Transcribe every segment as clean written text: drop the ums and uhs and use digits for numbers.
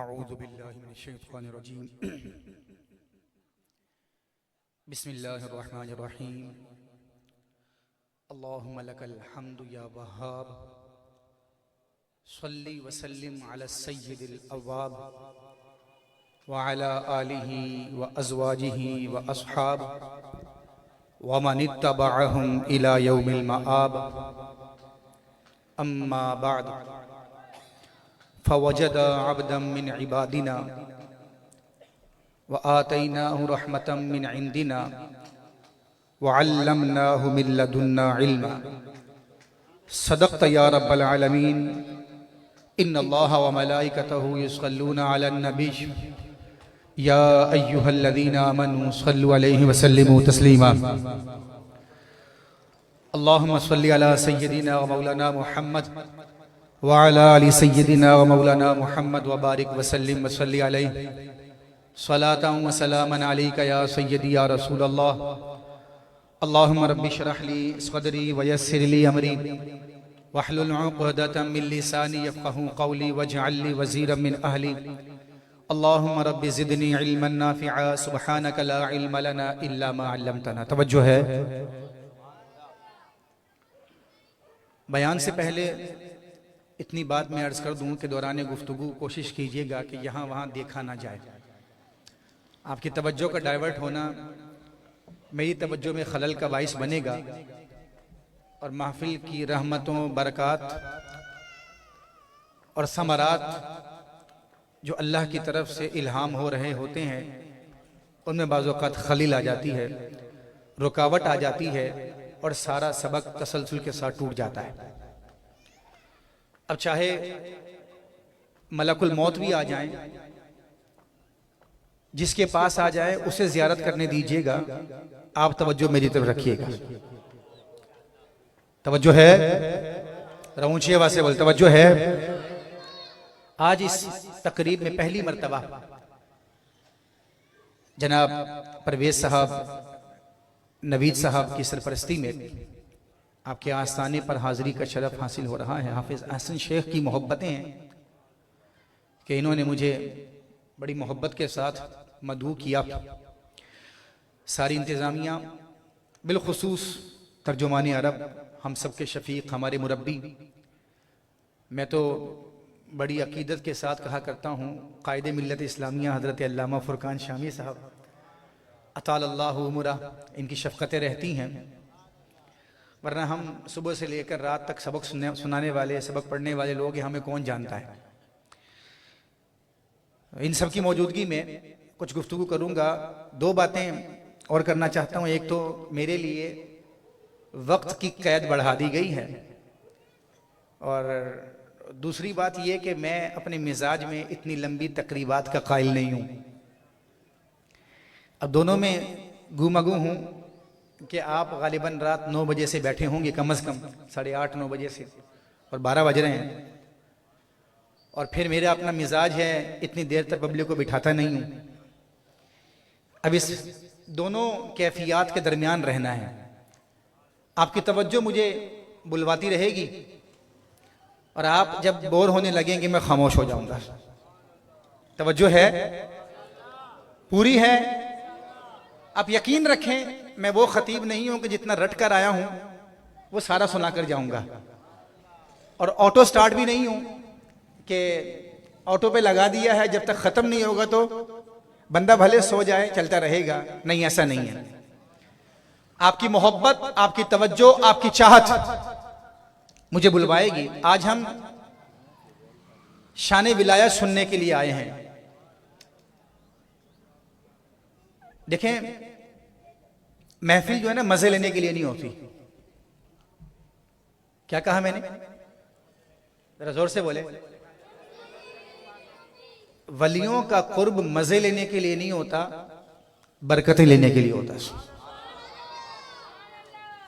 अऊज़ु बिल्लाहि मिनश्शैतानिर रजीम। बिस्मिल्लाहिर रहमानिर रहीम। अल्लाहुम्मा लकल हम्दु या वहाब, सल्ली व सल्लिम अला सय्यिदिल अव्वाब व अला आलिहि व अज़वाजिहि व अस्हाब व मन इत्तबअहुम इला यौमिल मआब। अम्मा बाद फवजदा अब्दन मिन इबादिना व आतैनाहु रहमतम मिन इंदिना व अल्लमनाहु मिन लदुन्ना इल्मा। सदक़्त या रब्बल आलमीन। इन्नल्लाह व मलाइकतहु युसल्लूना अलन नबी या अय्युहल्लज़ीना आमनू सल्लु अलैहि व सल्लिमू तस्लीमा। अल्लाहुम्मा सल्लि अला सय्यिदिना व मौलाना मुहम्मद व अला आलि सय्यिदिना व मौलाना मुहम्मद व बारिक व सल्लिम व सल्लि अलैहि सलातन व सलामन अलैका या सय्यदी या रसूल अल्लाह। अल्लाहुम्मा रब्बि इश्रह ली सदरी व यस्सिर ली अमरी वहलुल उक़दतम मिन लिसानी यफ़क़हू क़ौली वजअल ली वज़ीरम मिन अहली। अल्लाहुम्मा रब्बि ज़िदनी इल्मन नाफ़िआ सुब्हानका ला इल्म लना इल्ला मा अल्लमतना। तवज्जो है। बयान से पहले इतनी बात मैं अर्ज़ कर दूं कि दौरान गुफ्तगू कोशिश कीजिएगा कि यहाँ वहाँ देखा ना जाए। आपकी तवज्जो का डाइवर्ट होना मेरी तवज्जो में खलल का बाइस बनेगा और महफिल की रहमतों, बरक़ात और समरात जो अल्लाह की तरफ से इल्हाम हो रहे होते हैं उनमें बाज़ औक़ात खलील आ जाती है, रुकावट आ जाती है और सारा सबक तसलसल के साथ टूट जाता है। अब चाहे मलकुल मौत भी आ जाए, जिसके पास आ जाए उसे ज़ियारत करने दीजिएगा। आप तवज्जो मेरी तरफ रखिएगा। तवज्जो है, ऊंची आवाज़ से बोल, तवज्जो है। आज इस तकरीब में पहली मर्तबा जनाब परवेज साहब, नवीद साहब की सरपरस्ती में आपके आस्थाने पर हाजिरी का शरफ हासिल हो रहा है। हाफिज अहसन शेख की मोहब्बतें हैं कि इन्होंने मुझे बड़ी मोहब्बत के साथ मदऊ किया। सारी इंतज़ामिया, बिलखुसूस तर्जुमानी अरब, हम सब के शफीक, हमारे मुरब्बी, मैं तो बड़ी अकीदत के साथ कहा करता हूँ कायदे मिल्लत इस्लामिया हज़रत अल्लामा फ़ुरक़ान शामी साहब अतालल्लाहु उमरा, इनकी शफ़क़तें रहती हैं। वरना हम सुबह से लेकर रात तक सबक सुनाने वाले, सबक पढ़ने वाले लोग हैं, हमें कौन जानता है। इन सब की मौजूदगी में कुछ गुफ्तगू करूँगा। दो बातें और करना चाहता हूँ। एक तो मेरे लिए वक्त की कैद बढ़ा दी गई है और दूसरी बात यह कि मैं अपने मिजाज में इतनी लंबी तकरीबात का कायल नहीं हूँ। अब दोनों में गुमगू हूँ कि आप गालिबन रात 9 बजे से बैठे होंगे, कम से कम 8:30-9 बजे से, और 12 बज रहे हैं। और फिर मेरा अपना मिजाज है, इतनी देर तक पब्लिक को बिठाता नहीं हूँ। अब इस दोनों कैफियत के दरमियान रहना है। आपकी तवज्जो मुझे बुलवाती रहेगी और आप जब बोर होने लगेंगे मैं खामोश हो जाऊंगा। तवज्जो है, पूरी है। आप यकीन रखें, मैं वो खतीब नहीं हूं कि जितना रट कर आया हूं वो सारा सुना कर जाऊंगा, और ऑटो स्टार्ट भी नहीं हूं कि ऑटो पे लगा दिया है, जब तक खत्म नहीं होगा तो बंदा भले सो जाए चलता रहेगा। नहीं, ऐसा नहीं है। आपकी मोहब्बत, आपकी तवज्जो, आपकी चाहत मुझे बुलवाएगी। आज हम शान विलायत सुनने के लिए आए हैं। देखें, महफिल जो है ना मजे लेने के लिए नहीं होती। क्या कहा मैंने? जरा जोर से बोले। वलियों का कुर्ब मजे लेने के लिए नहीं होता, बरकतें लेने के लिए होता है।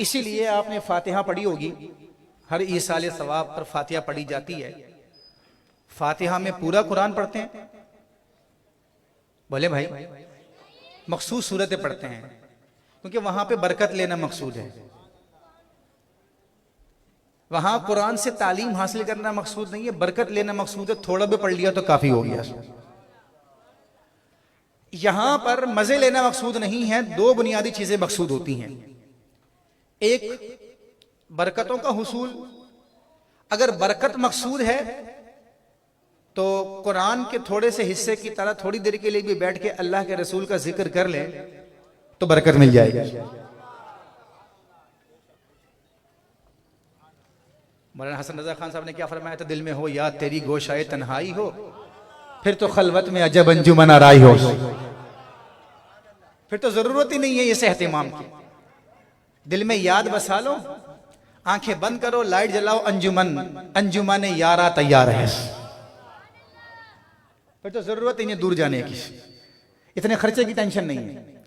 इसीलिए आपने फातिहा पढ़ी होगी, हर ईसाल सवाब पर फातिहा पढ़ी जाती है। फातिहा में पूरा कुरान पढ़ते हैं? बोले भाई, मखसूस सूरतें पढ़ते हैं क्योंकि वहां पे बरकत लेना मकसूद है। वहां कुरान से तालीम हासिल करना मकसूद नहीं है, बरकत लेना मकसूद है। थोड़ा भी पढ़ लिया तो काफी हो गया। यहां पर मजे लेना मकसूद नहीं है, दो बुनियादी चीजें मकसूद होती हैं। एक, बरकतों का हुसूल। अगर बरकत मकसूद है तो कुरान के थोड़े से हिस्से की तरह थोड़ी देर के लिए भी बैठ के अल्लाह के रसूल का जिक्र कर ले तो बरकत मिल जाएगी। मौलाना हसन रजा खान साहब ने क्या फरमाया था, दिल में हो याद तेरी गोशाए तन्हाई हो, फिर तो खलवत में अजब अंजुमन आराई हो, फिर तो जरूरत ही नहीं है इस एहतिमाम की। दिल में याद बसा लो, आंखें बंद करो, लाइट जलाओ, अंजुमन यारा तैयार है, फिर तो जरूरत ही नहीं दूर जाने की, इतने खर्चे की टेंशन नहीं है।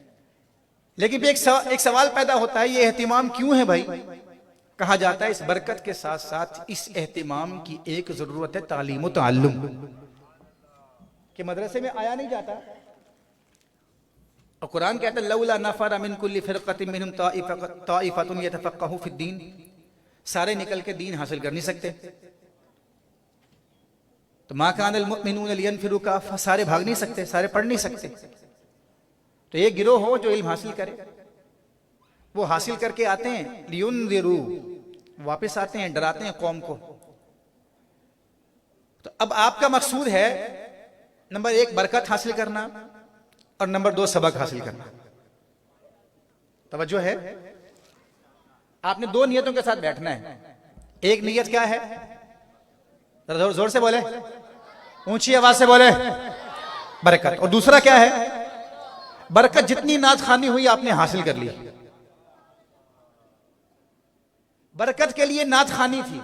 लेकिन भी एक सवाल पैदा होता है, ये एहतिमाम क्यों है भाई? कहा जाता है इस बरकत के साथ साथ इस एहतिमाम की एक जरूरत है, तालीम व ताल्लुम, कि मदरसे में आया नहीं जाता। और कुरान कहता है लौला नफर मिन कुल्ली फिरक़तिन मिनहुम ताइफ़तुन यतफ़क़हू फ़िद्दीन, सारे निकल के दीन हासिल कर नहीं सकते। तो मा कानल मुमिनून लियनफिरू काफ़ा, सारे भाग नहीं सकते, सारे पढ़ नहीं सकते। तो एक गिरोह हो जो इल्म हासिल करे, वो हासिल करके आते हैं, लियुनज़िरू, वापस आते हैं, डराते हैं कौम को। तो अब आपका मकसूद है नंबर एक बरकत हासिल करना और नंबर दो सबक हासिल करना। तवज्जो है, आपने दो नियतों के साथ बैठना है। एक नियत क्या है, जोर जोर से बोले, ऊंची आवाज से बोले, बरकत। और दूसरा क्या है, बरकत जितनी नाज खानी हुई आपने हासिल कर ली, बरकत के लिए नाज खानी थी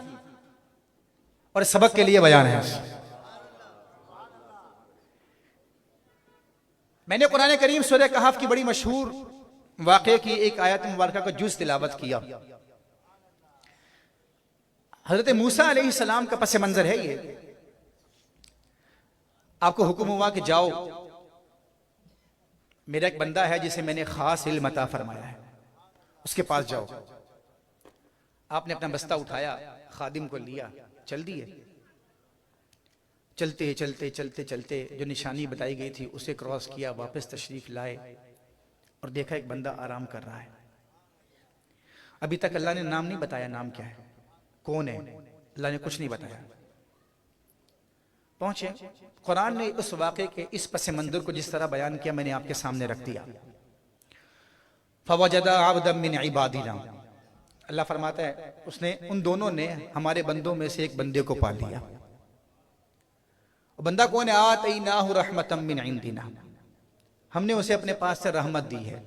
और सबक के लिए बयान है। मैंने कुरान करीम सूरह कहफ की बड़ी मशहूर वाक़े की एक आयत मुबारका का जुज़ तिलावत किया। हजरत मूसा अलैहिस्सलाम का पस मंजर है ये। आपको हुक्म हुआ कि जाओ, मेरा एक बंदा है जिसे मैंने खास इल्म अता फरमाया है, उसके पास जाओ। आपने अपना बस्ता उठाया, खादिम को लिया, चल दिए। चलते चलते चलते चलते जो निशानी बताई गई थी उसे क्रॉस किया, वापस तशरीफ लाए और देखा एक बंदा आराम कर रहा है। अभी तक अल्लाह ने नाम नहीं बताया, नाम क्या है, कौन है, अल्लाह ने कुछ नहीं बताया। पहुंचे, कुरान ने उस वाक़े के इस पस मंजर को जिस तरह बयान किया मैंने आपके सामने रख दिया। फवजदा अब्दम मिन इबादिना, अल्लाह फरमाता है उसने, उन दोनों ने हमारे बंदों में से एक बंदे को पा लिया। बंदा कौन है, आतैनाहु रहमतम मिन इंदिना, हमने उसे अपने पास से रहमत दी है।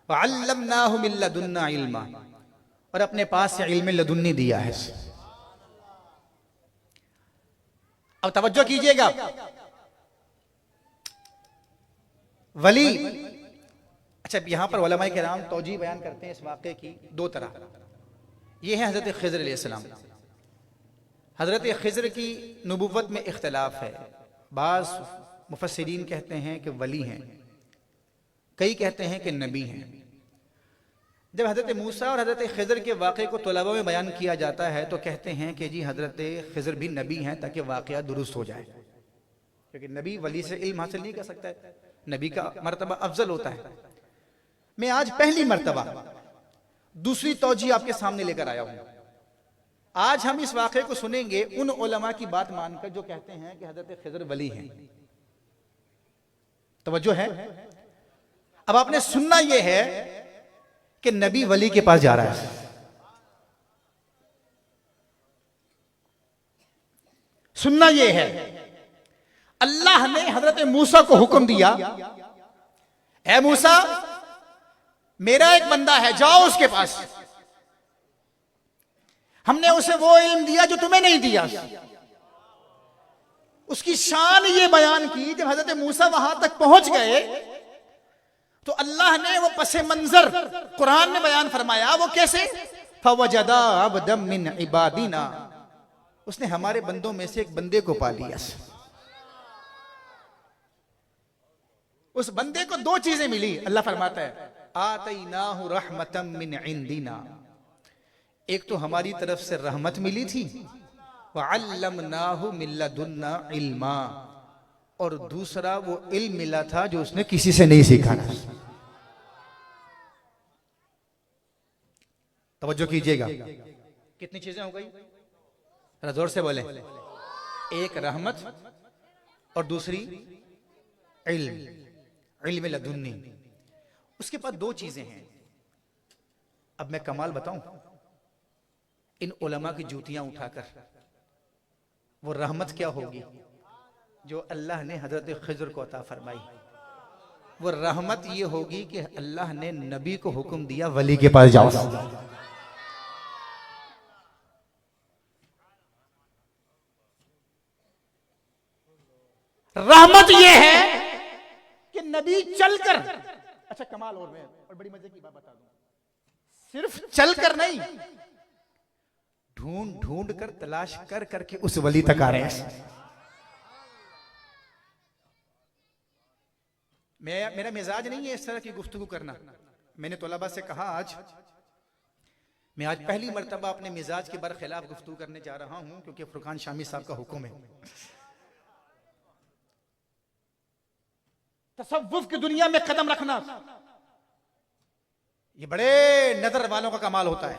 व अल्लमनाहु मिन लदुन्ना इल्मा, और अपने पास से इल्म लदुन्नी दिया है। अब तवज्जो कीजिएगा, वली, अच्छा यहां पर उलमाए किराम तौजीह बयान करते हैं इस वाक़े की दो तरह। ये है हजरत खिज़र अलैहिस्सलाम। हजरत खिज़र की नबुव्वत में इख्तलाफ है, बाज़ मुफस्सिरीन कहते हैं कि वली हैं, कई कहते हैं कि नबी हैं। जब हजरत मूसा और हजरत खिज़र के वाक़े को तलबा में बयान किया जाता है तो कहते हैं कि जी हजरत खिज़र भी नबी हैं ताकि वाक़या दुरुस्त हो जाए, क्योंकि नबी वली से इल्म हासिल नहीं कर सकता है, नबी का मर्तबा अफजल होता है। मैं आज पहली मर्तबा दूसरी तौजीह आपके सामने लेकर आया हूं। आज हम इस वाक़े को सुनेंगे उन उलमा की बात मानकर जो कहते हैं कि हजरत खिज़र वली हैं। तवज्जो है, अब आपने सुनना यह है कि नबी वली के पास जा रहा है। सुनना यह है, अल्लाह ने हजरत मूसा को हुक्म दिया, ऐ मूसा मेरा एक बंदा है, जाओ उसके पास, हमने उसे वो इल्म दिया जो तुम्हें नहीं दिया। उसकी शान ये बयान की, जब हजरत मूसा वहां तक पहुंच गए तो अल्लाह ने वो पसे मंजर कुरान में बयान फरमाया। वो कैसे, फवजदा अब्दम मिन इबादिना, उसने हमारे बंदों में से एक बंदे को पा लिया। उस बंदे को दो चीजें मिली, अल्लाह फरमाता है आतैनाहु रहमतम मिन इंदिना, एक तो हमारी तरफ से रहमत मिली थी, व अल्लमनाहु मिन लदुन्ना इल्मा, और दूसरा वो इल्म मिला था जो उसने किसी से नहीं सीखा था। तवज्जो कीजिएगा, कितनी चीजें हो गई, जरा जोर से बोले। एक रहमत और दूसरी इल्म लदुन्नी। उसके बाद दो चीजें हैं। अब मैं कमाल बताऊं, इन उलमा की जूतियां उठाकर वो रहमत क्या होगी जो अल्लाह ने हजरत खिज़र को अता फरमाई। वो रहमत ये होगी कि अल्लाह ने नबी को हुक्म दिया वली के पास जाओ। रहमत ये है कि नबी चलकर, अच्छा कमाल और बड़ी मजे की बात बता दूं, सिर्फ चलकर नहीं, ढूंढ ढूंढ कर तलाश कर करके उस वली तक आ रहे हैं। मेरा मिजाज नहीं है इस तरह की गुफ्तगू करना। मैंने तोलबा से कहा मैं आज पहली मर्तबा अपने मिजाज के बरखिलाफ गुफ्तगू करने जा रहा हूं, क्योंकि फुरकान शामी साहब का हुक्म है। तसव्वुफ की दुनिया में कदम रखना ये बड़े नजर वालों का कमाल होता है।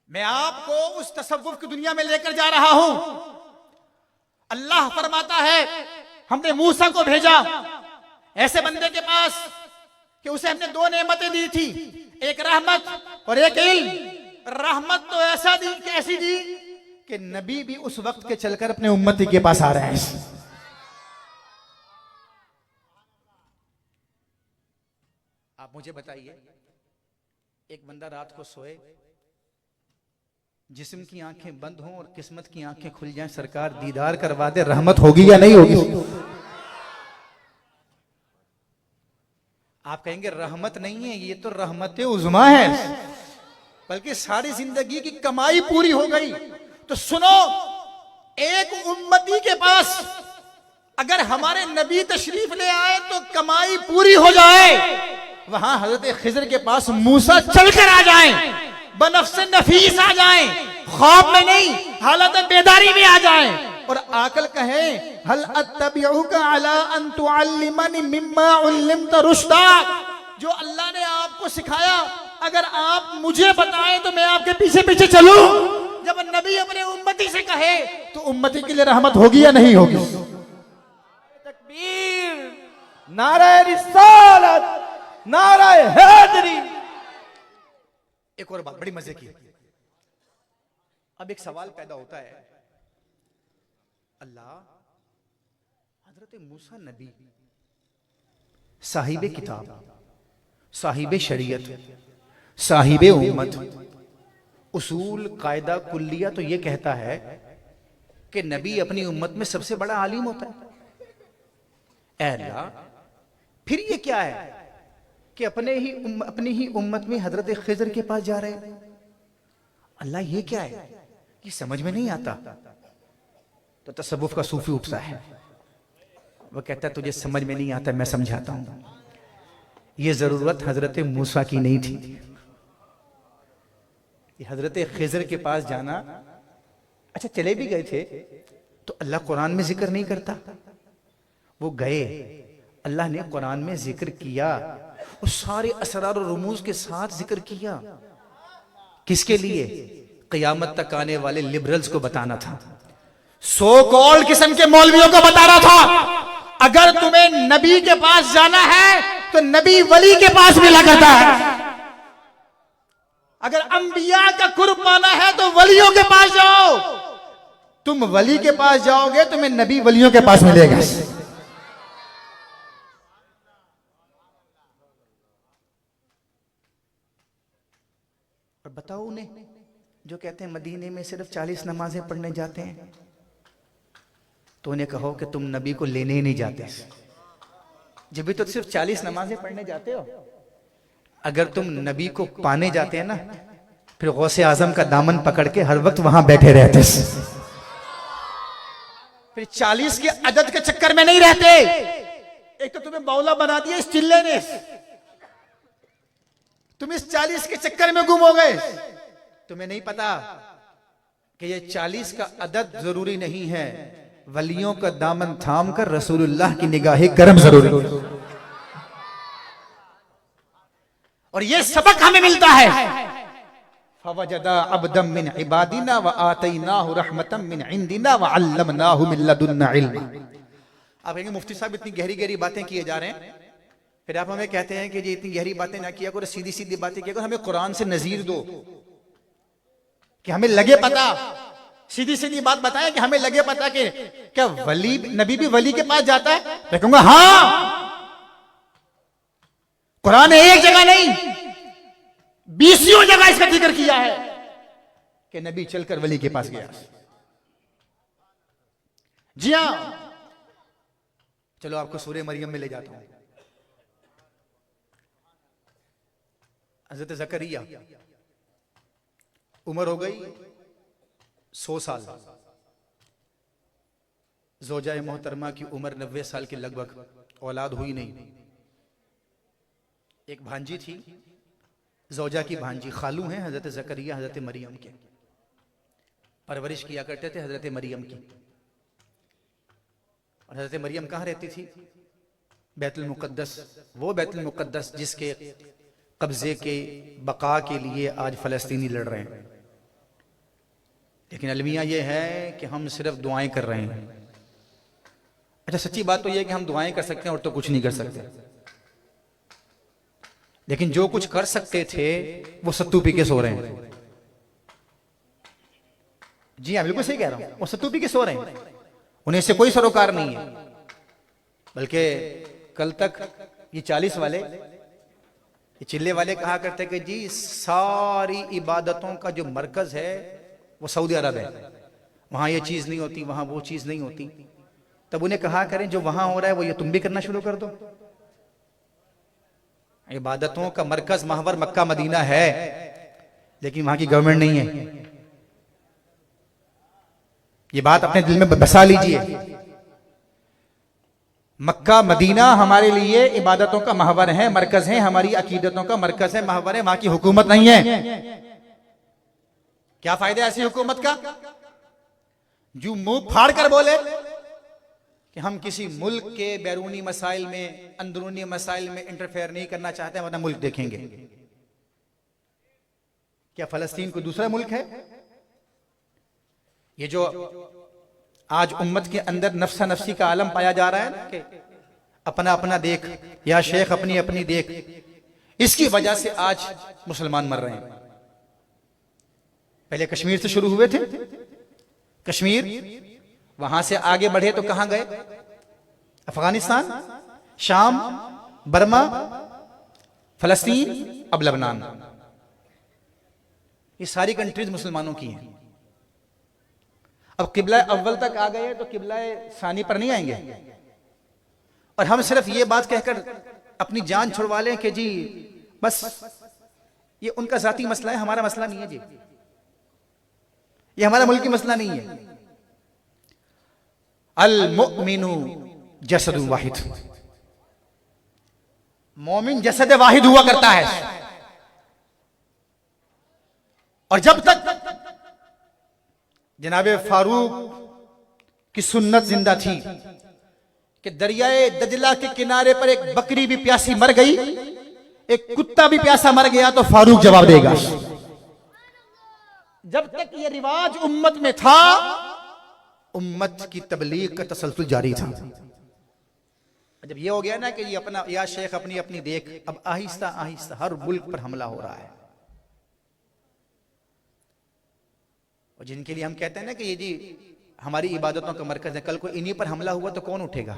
मैं आपको उस तसव्वुफ की दुनिया में लेकर जा रहा हूं। अल्लाह फरमाता है हमने मूसा को भेजा ऐसे बंदे के पास कि उसे हमने दो नेमतें दी थी, एक रहमत और एक इल्म। रहमत तो ऐसी दी कि नबी भी उस वक्त के चलकर अपने उम्मती के पास आ रहे हैं। आप मुझे बताइए, एक बंदा रात को सोए, जिस्म की आंखें बंद हों और किस्मत की आंखें खुल जाएं, सरकार दीदार करवा दे, रहमत होगी या नहीं होगी? आप कहेंगे रहमत नहीं है, ये तो रहमत उज़्मा है, बल्कि सारी जिंदगी की कमाई पूरी हो गई। तो सुनो, एक उम्मती के पास अगर हमारे नबी तशरीफ ले आए तो कमाई पूरी हो जाए। वहां हजरत खिज़र के पास मूसा चलकर आ जाए, बनफ्स नफीस आ जाए, ख्वाब में नहीं हालत बेदारी में आ जाए और आकल कहे हल अत्तबिउका अला अन तुअल्लिमनी मिम्मा उल्लिमत रुश्दा। जो अल्लाह ने आपको सिखाया अगर आप मुझे बताएं तो मैं आपके पीछे पीछे चलूं। जब नबी अपने उम्मती से कहे तो उम्मती के लिए रहमत होगी या नहीं होगी? तकबीर, नारे रिसालत, नारे हैदरी। एक और बात बड़ी मजे की। अब एक सवाल पैदा होता है, अल्लाह हजरत मूसा नबी, साहिबे किताब, साहिबे शरीयत, साहिबे उम्मत, उसूल कायदा कुल्लिया तो ये कहता है कि नबी अपनी उम्मत में सबसे बड़ा आलिम होता है। ऐ अल्लाह, फिर ये क्या है कि अपनी ही उम्मत में हजरत खिज़र के पास जा रहे हैं? अल्लाह ये क्या है कि समझ में नहीं आता। तो तसव्वुफ का सूफी उठता है, वो कहता है तुझे समझ में नहीं आता, मैं समझाता हूं। ये जरूरत हजरत मूसा की नहीं थी, ये हजरत खिज़र के पास जाना। अच्छा चले भी गए थे तो अल्लाह कुरान में जिक्र नहीं करता? वो गए, अल्लाह ने कुरान में जिक्र किया और सारे असरार और रुमूज के साथ जिक्र किया। किसके लिए? क़यामत तक आने वाले लिबरल्स को बताना था, सो कॉल्ड किस्म के मौलवियों को बताना था अगर तुम्हें नबी के पास जाना है तो नबी वली के पास मिला करता है। अगर अंबिया का कुर्ब पाना है तो वलियों के पास जाओ। तुम वली के पास जाओगे तुम्हें नबी वलियों के पास मिलेगा। और बताओ उन्हें जो कहते हैं मदीने में सिर्फ 40 नमाजें पढ़ने जाते हैं, तो उन्हें कहो कि तुम नबी को लेने ही नहीं जाते। जब भी तो सिर्फ 40 नमाजें पढ़ने जाते हो, अगर तुम नबी को पाने जाते हैं ना, फिर गौसे आजम का दामन पकड़ के हर वक्त वहां बैठे रहते, फिर 40 के अदद के चक्कर में नहीं रहते। एक तो तुम्हें मौला बना दिया इस चिल्ले ने, तुम इस 40 के चक्कर में गुम हो गए। तुम्हें नहीं पता कि ये 40 का अदद जरूरी नहीं है, वलियों का दामन थाम कर रसूलुल्लाह की निगाह करम जरूरी। और ये सबक हमें मिलता है। फवजदा अब्दम मिन इबादिना व आतैनाहु रहमतम मिन इंदिना व अल्लमनाहु मिन लदुन्ना इल्मा। आप कहेंगे मुफ्ती साहब इतनी गहरी गहरी बातें किए जा रहे हैं, फिर आप हमें कहते हैं कि जी इतनी गहरी बातें ना किया करो, सीधी सीधी बातें किया करो, हमें कुरान से नजीर दो कि हमें लगे पता। सीधी सीधी बात बताएं कि हमें लगे पता कि क्या वली नबी भी वली के पास जाता है? मैं कहूंगा हाँ, कुरान ने एक जगह नहीं 20 जगह इसका जिक्र किया है कि नबी चलकर वली के पास गया। जी हां, चलो आपको सूरह मरियम में ले जाता हूं। हजरत जकरिया उम्र हो गई 100 साल, जोजा मोहतरमा की उम्र 90 साल के लगभग, औलाद हुई नहीं। एक भांजी थी, जोजा की भांजी, खालू हैं हजरत जकरिया हजरत मरियम के, परवरिश किया करते थे हजरत मरियम की। और हजरत मरियम कहाँ रहती थी? बैतुल मुकद्दस, वो बैतुल मुकद्दस जिसके कब्जे के बका के लिए आज फलस्तीनी लड़ रहे हैं। लेकिन अलमिया ये है कि हम सिर्फ दुआएं कर रहे हैं। अच्छा, सच्ची बात तो ये है कि हम दुआएं कर सकते हैं और तो कुछ नहीं कर सकते, लेकिन जो कुछ कर सकते थे वो सत्तू पी के सो रहे हैं। जी हाँ, बिल्कुल सही कह रहा हूं, वो सत्तू पी के सो रहे हैं, उन्हें इससे कोई सरोकार नहीं है। बल्कि कल तक ये 40 वाले, ये चिल्ले वाले कहा करते कि जी सारी इबादतों का जो मरकज है वो सऊदी अरब है, वहां ये चीज नहीं होती, वहां वो चीज नहीं होती। तब उन्हें कहा करें जो वहां हो रहा है वो ये तुम भी करना शुरू कर दो। इबादतों का मरकज महवर मक्का मदीना है, लेकिन वहां की गवर्नमेंट नहीं है। ये बात अपने दिल में बसा लीजिए। मक्का मदीना हमारे लिए इबादतों का महवर है, मरकज है, हमारी अकीदतों का मरकज है, महवर है, वहां की हुकूमत नहीं है। क्या फायदा ऐसी हुकूमत का जो मुंह फाड़ कर बोले कि हम किसी मुल्क के बैरूनी मसाइल में, अंदरूनी मसाइल में इंटरफेयर नहीं करना चाहते, वरना मुल्क देखेंगे। क्या फलस्तीन कोई दूसरा मुल्क है? ये जो आज उम्मत के अंदर नफ्सा नफ्सी का आलम पाया जा रहा है ना कि अपना अपना देख या शेख अपनी अपनी देख, इसकी वजह से आज मुसलमान मर रहे हैं। पहले कश्मीर से शुरू हुए थे, कश्मीर, वहां से आगे बढ़े तो कहां गए? अफगानिस्तान, शाम, बर्मा, फलस्तीन, अब लेबनान। ये सारी कंट्रीज मुसलमानों की हैं। अब किबला अव्वल तक आ गए तो किबला सानी पर नहीं आएंगे। और हम सिर्फ ये बात कहकर अपनी जान छुड़वा लें कि जी बस ये उनका जाती मसला है, हमारा मसला नहीं है जी, ये हमारा मुल्की मसला नहीं है। अल मुमिनु जसदु वाहिद, मोमिन जसद वाहिद हुआ करता है। और जब तक जनाबे फारूक की सुन्नत जिंदा थी कि दरियाए दजला के किनारे पर एक बकरी भी प्यासी मर गई, एक कुत्ता भी प्यासा मर गया, तो फारूक जवाब देगा। जब तक ये रिवाज उम्मत में था, उम्मत की तबलीग का तसलसल जारी था। जब ये हो गया ना कि ये अपना या शेख अपनी अपनी देख, अब आहिस्ता आहिस्ता हर मुल्क पर हमला हो रहा है। और जिनके लिए हम कहते हैं ना कि ये जी हमारी इबादतों का मरकज है, कल को इन्हीं पर हमला हुआ तो कौन उठेगा?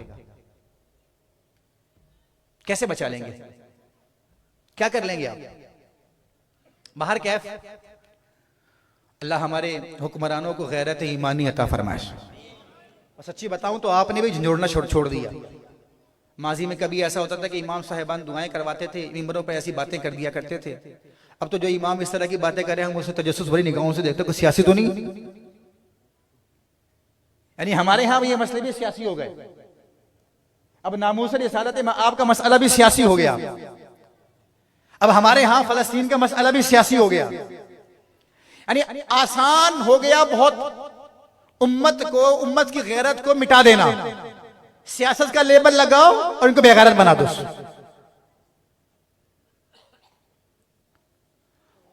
कैसे बचा लेंगे? क्या कर लेंगे आप? बाहर कैफ? अल्लाह हमारे हुक्मरानों को गैरत ईमानी अता फरमाए। और सच्ची बताऊं तो आपने भी झंझोड़ना छोड़ दिया। माजी में कभी ऐसा होता था कि इमाम साहिबान दुआएं करवाते थे, मिंबरों पर ऐसी बातें कर दिया करते थे। अब तो जो इमाम इस तरह की बातें कर रहे हैं हम उसे तजस्सुस भरी निगाहों से देखते, कोई सियासी तो नहीं? यानी हमारे यहां ये मसले भी सियासी हो गए। अब नामूस रिसालत आपका मसला भी सियासी हो गया। अब हमारे यहां फलस्तीन का मसला भी सियासी हो गया। यानी आसान हो गया बहुत उम्मत को, उम्मत की गैरत को मिटा देना, सियासत का लेबल लगाओ और इनको बेगैरत बना दो।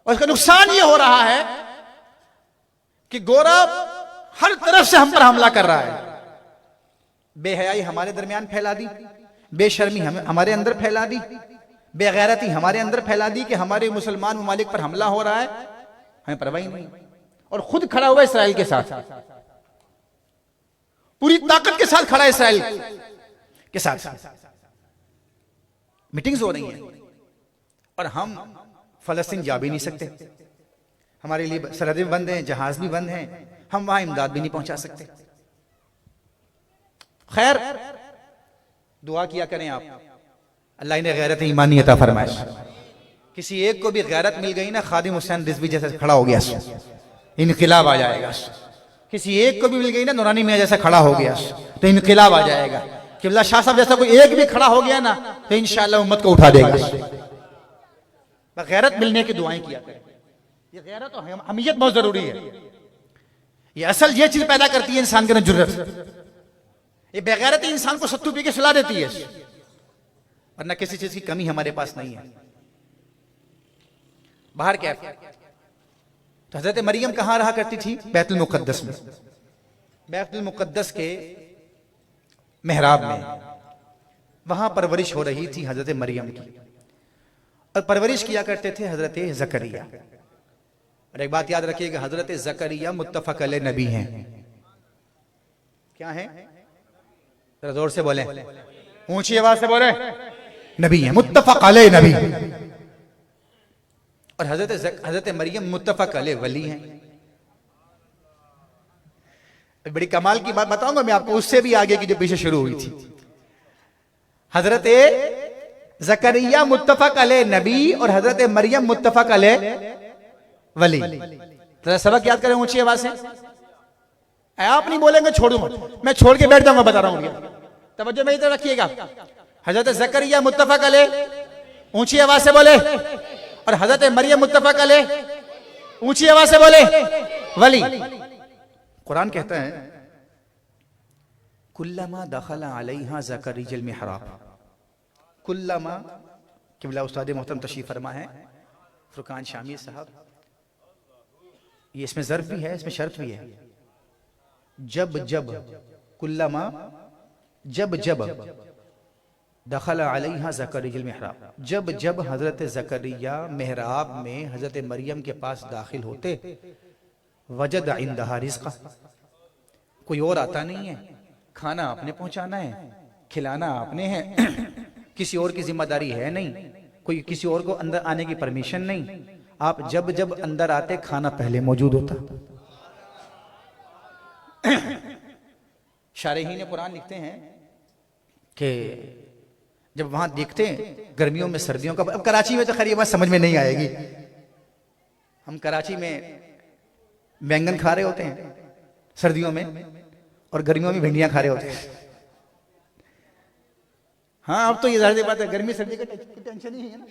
और इसका नुकसान ये हो रहा है कि गोरा हर तरफ से हम पर हमला कर रहा है। बेहयाई हमारे दरमियान फैला दी, बेशर्मी हमारे अंदर फैला दी, बेगैरती हमारे अंदर फैला दी कि हमारे मुसलमान ममालिक पर हमला हो रहा है, हमें परवाह ही नहीं। और खुद खड़ा हुआ इसराइल के साथ, पूरी ताकत के साथ खड़ा है इसराइल के साथ। मीटिंग्स हो रही हैं और हम फलस्तीन जा भी नहीं सकते, हमारे लिए सरहदें बंद हैं, जहाज भी बंद हैं, हम वहां इमदाद भी नहीं पहुंचा सकते। खैर, दुआ किया करें आप, अल्लाह ने गैरत ईमानी अता फरमाए। किसी एक को भी गैरत मिल गई ना, खादिम हुसैन रिजवी जैसा खड़ा हो गया, इनकलाब आ जाएगा। किसी एक को भी मिल गई ना, नूरानी मियां जैसा खड़ा हो गया, तो इनकलाब आ जाएगा। किबला शाह साहब जैसा कोई एक भी खड़ा हो गया ना, तो इंशाअल्लाह उम्मत को उठा देगा। गैरत मिलने की दुआएं किया करें। ये गैरत और हमीयत बहुत जरूरी है। ये असल ये चीज पैदा करती है इंसान के अंदर जुर्रत। ये बेगैरती इंसान को सत्तू पी के सुला देती है, वरना किसी चीज की कमी हमारे पास नहीं है। बाहर क्या है? तो हजरत मरियम कहां रहा करती थी? बैतुल मुकद्दस में। बैतुल मुकद्दस के मेहराब में, वहां परवरिश हो रही थी हजरत मरियम की, और परवरिश किया करते थे हजरत जकरिया। और एक बात याद रखिएगा, हजरत जकरिया मुत्तफक अलैह नबी हैं। क्या है? जरा जोर से बोले, ऊंची आवाज से बोले, नबी है, मुत्तफक अलैह नबी। और हजरत मरियम मुत्तफक अलैह वली हैं। बड़ी कमाल की बात बताऊंगा मैं आपको, उससे भी आगे की जो पीछे शुरू हुई थी। हजरत जकरिया मुत्तफक अलैह नबी और हजरत मरियम मुत्तफक अलैह वली। तो सबक याद करें ऊंची आवाज से। आप नहीं बोलेंगे छोड़ दूंगा, मैं छोड़ के बैठ जाऊंगा, बता रहा हूं। तवज्जो मेरी तरफ रखिएगा। हजरत जकरिया मुत्तफक अलैह, ऊंची आवाज से बोले, और हजरत मरियम मुत्तफक अलैह, ऊंची आवाज से बोले, वली। कुरान कहता है, कुल्लमा दखला अलैहा ज़करिय्युल मिहराब। कुल्लमा, किबला उस्ताद मोहतरम तशरीफ फरमा है फुरकान शामी साहब। ये इसमें ज़र्फ भी है, इसमें शर्त भी है। जब जब, कुल्लमा जब जब, दखला अलैहा ज़करिय्युल मिहराब, जब जब हजरत ज़करिया मेहराब में हजरत मरियम के पास दाखिल होते, वजद इंदहा रिज़्क़ा, कोई और आता नहीं है, खाना आपने पहुंचाना है, खिलाना आपने है, किसी और की जिम्मेदारी है नहीं, कोई किसी और को अंदर आने की परमिशन नहीं। आप जब जब अंदर आते, खाना पहले मौजूद होता। शारहीन कुरान लिखते हैं कि जब वहां देखते हैं गर्मियों में सर्दियों का, अब कराची में तो खैर ये बात समझ में नहीं आएगी। हम कराची में बैंगन खा रहे होते हैं सर्दियों में, और गर्मियों में भिंडियां खा रहे होते हैं। हाँ, अब तो ये जाहिर बात है, गर्मी सर्दी का टेंशन ही है ना।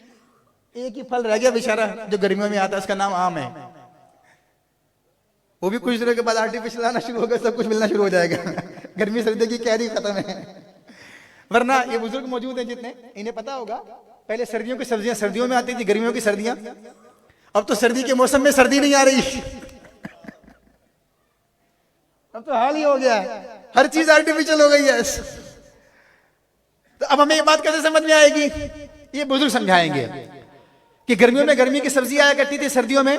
एक ही फल रह गया बेचारा जो गर्मियों में आता है, उसका नाम आम है। वो भी कुछ दिनों के बाद आर्टिफिशियल आना शुरू होगा, सब कुछ मिलना शुरू हो जाएगा। गर्मी सर्दी की कैरी खत्म है। वरना ये बुजुर्ग मौजूद हैं जितने, इन्हें पता होगा, पहले सर्दियों की सब्जियां सर्दियों में आती थी, गर्मियों की सर्दियां। अब तो सर्दी के मौसम में सर्दी नहीं आ रही। अब तो हाल ही हो गया है, हर चीज आर्टिफिशियल हो गई है। तो अब हमें ये बात कैसे समझ में आएगी? ये बुजुर्ग समझाएंगे कि गर्मियों में गर्मी की सब्जी आया करती थी, सर्दियों में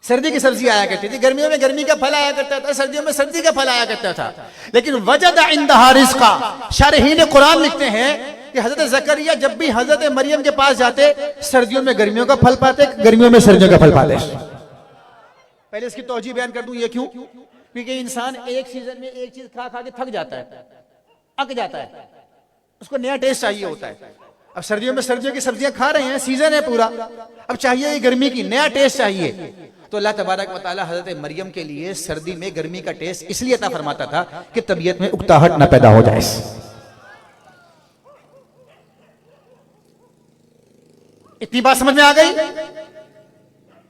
सर्दी की सब्जी आया करती थी, गर्मियों में गर्मी का फल आया करता था, सर्दियों में सर्दी का फल आया करता था। लेकिन वजद इंदहा रिज़्क़ा, शारहीन कुरान लिखते हैं कि हजरत ज़करिया जब भी हजरत मरियम के पास जाते, सर्दियों में गर्मियों का फल पाते, गर्मियों में सर्दियों का फल पाते। पहले इसकी तौजीह बयान कर दूं, ये क्यों? क्योंकि इंसान एक सीजन में एक चीज खा खा के थक जाता है, अक जाता है, उसको नया टेस्ट चाहिए होता है। अब सर्दियों में सर्दियों की सब्जियां खा रहे हैं, सीजन है पूरा, अब चाहिए गर्मी की नया टेस्ट चाहिए। तो अल्लाह तबारक व तआला हजरत मरियम के लिए सर्दी में गर्मी का टेस्ट इसलिए अता फरमाता था कि तबीयत में उकताहट न पैदा हो जाए। इतनी बात समझ में आ गई?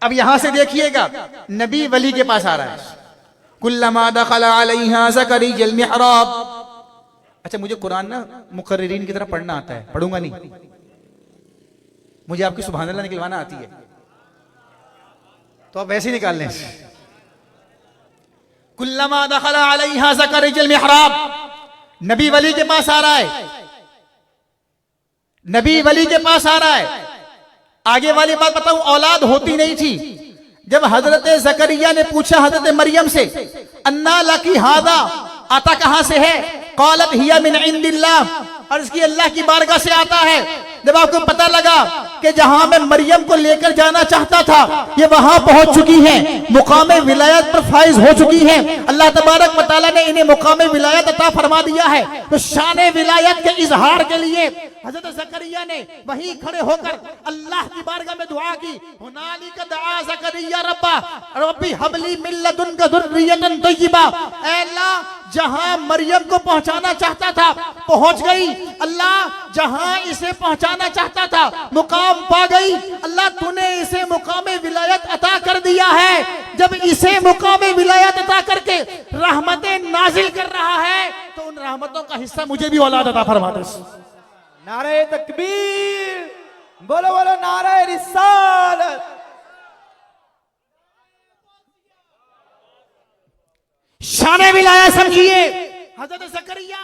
अब यहां से देखिएगा, नबी वली के पास आ रहा है, कुल्लमा दखल अलैहा ज़करिय्यल मिहराब। अच्छा, मुझे कुरान ना मुकर्रिरीन की तरह पढ़ना आता है, पढ़ूंगा नहीं, मुझे आपकी सुभान अल्लाह निकलवाना आती है, तो आप वैसे ही निकाल लें। कुल्लमा दखल अलैहा ज़करिय्यल मिहराब, नबी वली के पास आ रहा है, नबी वली के पास आ रहा है। आगे वाली बात बताऊं, औलाद होती नहीं थी। जब हजरत ज़करिया ने पूछा हजरत मरियम से, अन्ना लकी हादा, आता कहां से है? क़ालत हिया मिन इंदिल्लाह, अर्ज की अल्लाह की बारगाह से आता है। जब आपको पता लगा कि जहां मैं मरियम को लेकर जाना चाहता था ये वहां पहुंच चुकी हैं, मुकाम विलायत पर फाइज हो चुकी हैं, अल्लाह तबारक व तआला ने इन्हें मुकाम विलायत अता फरमा दिया है, तो शान विलायत के इजहार के लिए हजरत ज़करिया ने वहीं खड़े होकर अल्लाह की बारगाह में दुआ की। हुनालिका दआ ज़करिया रब्बा रब्बी हबली मिन लदुनका ज़ुर्रियतन तय्यिबा। ऐ अल्लाह, जहां मरियम को पहुंचाना चाहता था पहुंच गई। अल्लाह, जहां इसे पहुंचाना चाहता था मुकाम पा गई। अल्लाह, तूने इसे मुकाम विलायत अता कर दिया है। जब इसे मुकाम विलायत अता करके रहमतें नाजिल कर रहा है तो उन रहमतों का हिस्सा मुझे भी औलाद अता फरमा दे। नारे तकबीर, बोलो बोलो नारे रिसालत। शान विलायत समझिए हजरत ज़करिया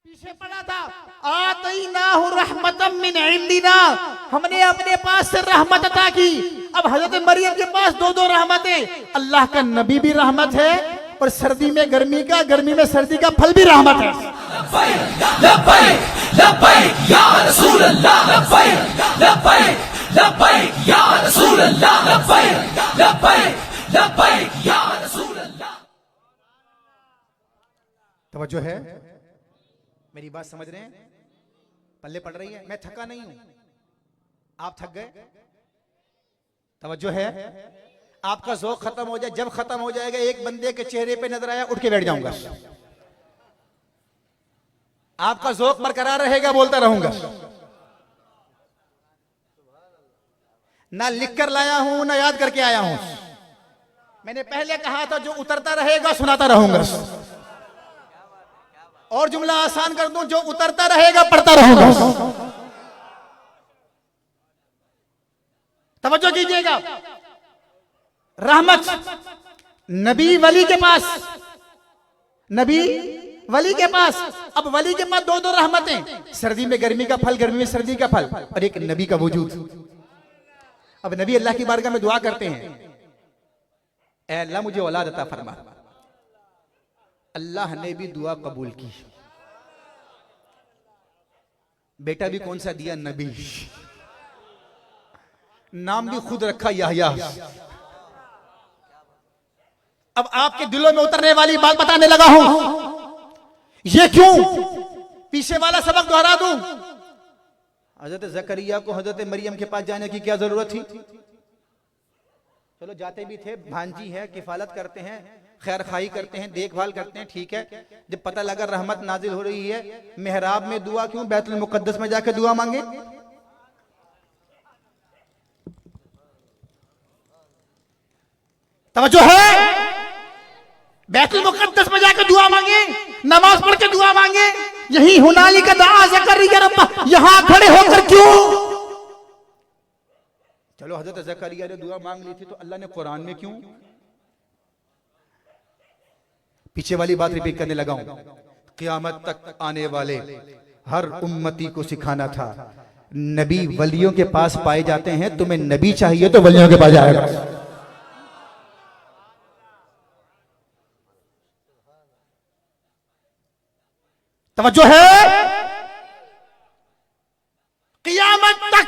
पीछे पड़ा था। आतईनाहु रहमतम मिन इंदिना, हमने अपने पास से रहमत अता की। अब हजरत मरियम के पास दो दो रहमतें। अल्लाह का नबी भी रहमत है और सर्दी में गर्मी का, गर्मी में सर्दी का फल भी रहमत है। लब्बैक लब्बैक लब्बैक या रसूल अल्लाह, लब्बैक लब्बैक लब्बैक या रसूल अल्लाह, लब्बैक लब्बैक लब्बैक या रसूल अल्लाह। तवज्जो है, मेरी बात समझ रहे हैं? पल्ले पड़ रही है? मैं थका नहीं हूं, आप थक गए? तवज्जो है, आपका ज़ौक़ खत्म हो जाए, जब खत्म हो जाएगा एक बंदे के चेहरे पे नजर आया उठ के बैठ जाऊंगा। आपका ज़ौक़ बरकरार रहेगा, बोलता रहूंगा। ना लिख कर लाया हूं ना याद करके आया हूं। मैंने पहले कहा था जो उतरता रहेगा सुनाता रहूंगा। और जुमला आसान कर दूं, जो उतरता रहेगा पढ़ता रहूंगा। तवज्जो कीजिएगा, रहमत नबी वली के पास, नबी वली के पास। अब वली के पास दो दो रहमतें, सर्दी में गर्मी का फल, गर्मी में सर्दी का फल, और एक नबी का वजूद। अब नबी अल्लाह की बारगाह में दुआ करते हैं, ऐ अल्लाह मुझे औलाद अता फरमा। अल्लाह ने भी दुआ कबूल की। बेटा भी कौन सा दिया? नबी। नाम भी खुद रखा याह्या। अब आपके दिलों में उतरने वाली बात बताने लगा हूं। ये क्यों? पीछे वाला सबक दोहरा दूं। हजरत ज़करिया को हजरत मरियम के पास जाने की क्या जरूरत थी? चलो जाते भी थे, भांजी है, किफालत करते हैं, खैर खाई करते हैं, देखभाल करते हैं, ठीक है। जब पता लगा रहमत नाजिल हो रही है, मेहराब में दुआ क्यों? बैतुल मुकद्दस में जाकर दुआ मांगे। तवज्जो है, बैतुल मुकद्दस में जाकर दुआ मांगे, नमाज पढ़ के दुआ मांगे। यही हुनालिका दआ ज़करिया रब्बा, यहां खड़े होकर क्यों? चलो हजरत ज़करिया ने दुआ मांग ली थी, तो अल्लाह ने कुरान में क्यों? पीछे वाली बात रिपीट करने लगा हूं। क़यामत तक आने वाले हर उम्मती को सिखाना था, नबी वलियों के पास पाए जाते हैं, तुम्हें नबी चाहिए तो वलियों के पास जाएगा। तवज्जो है, क़यामत तक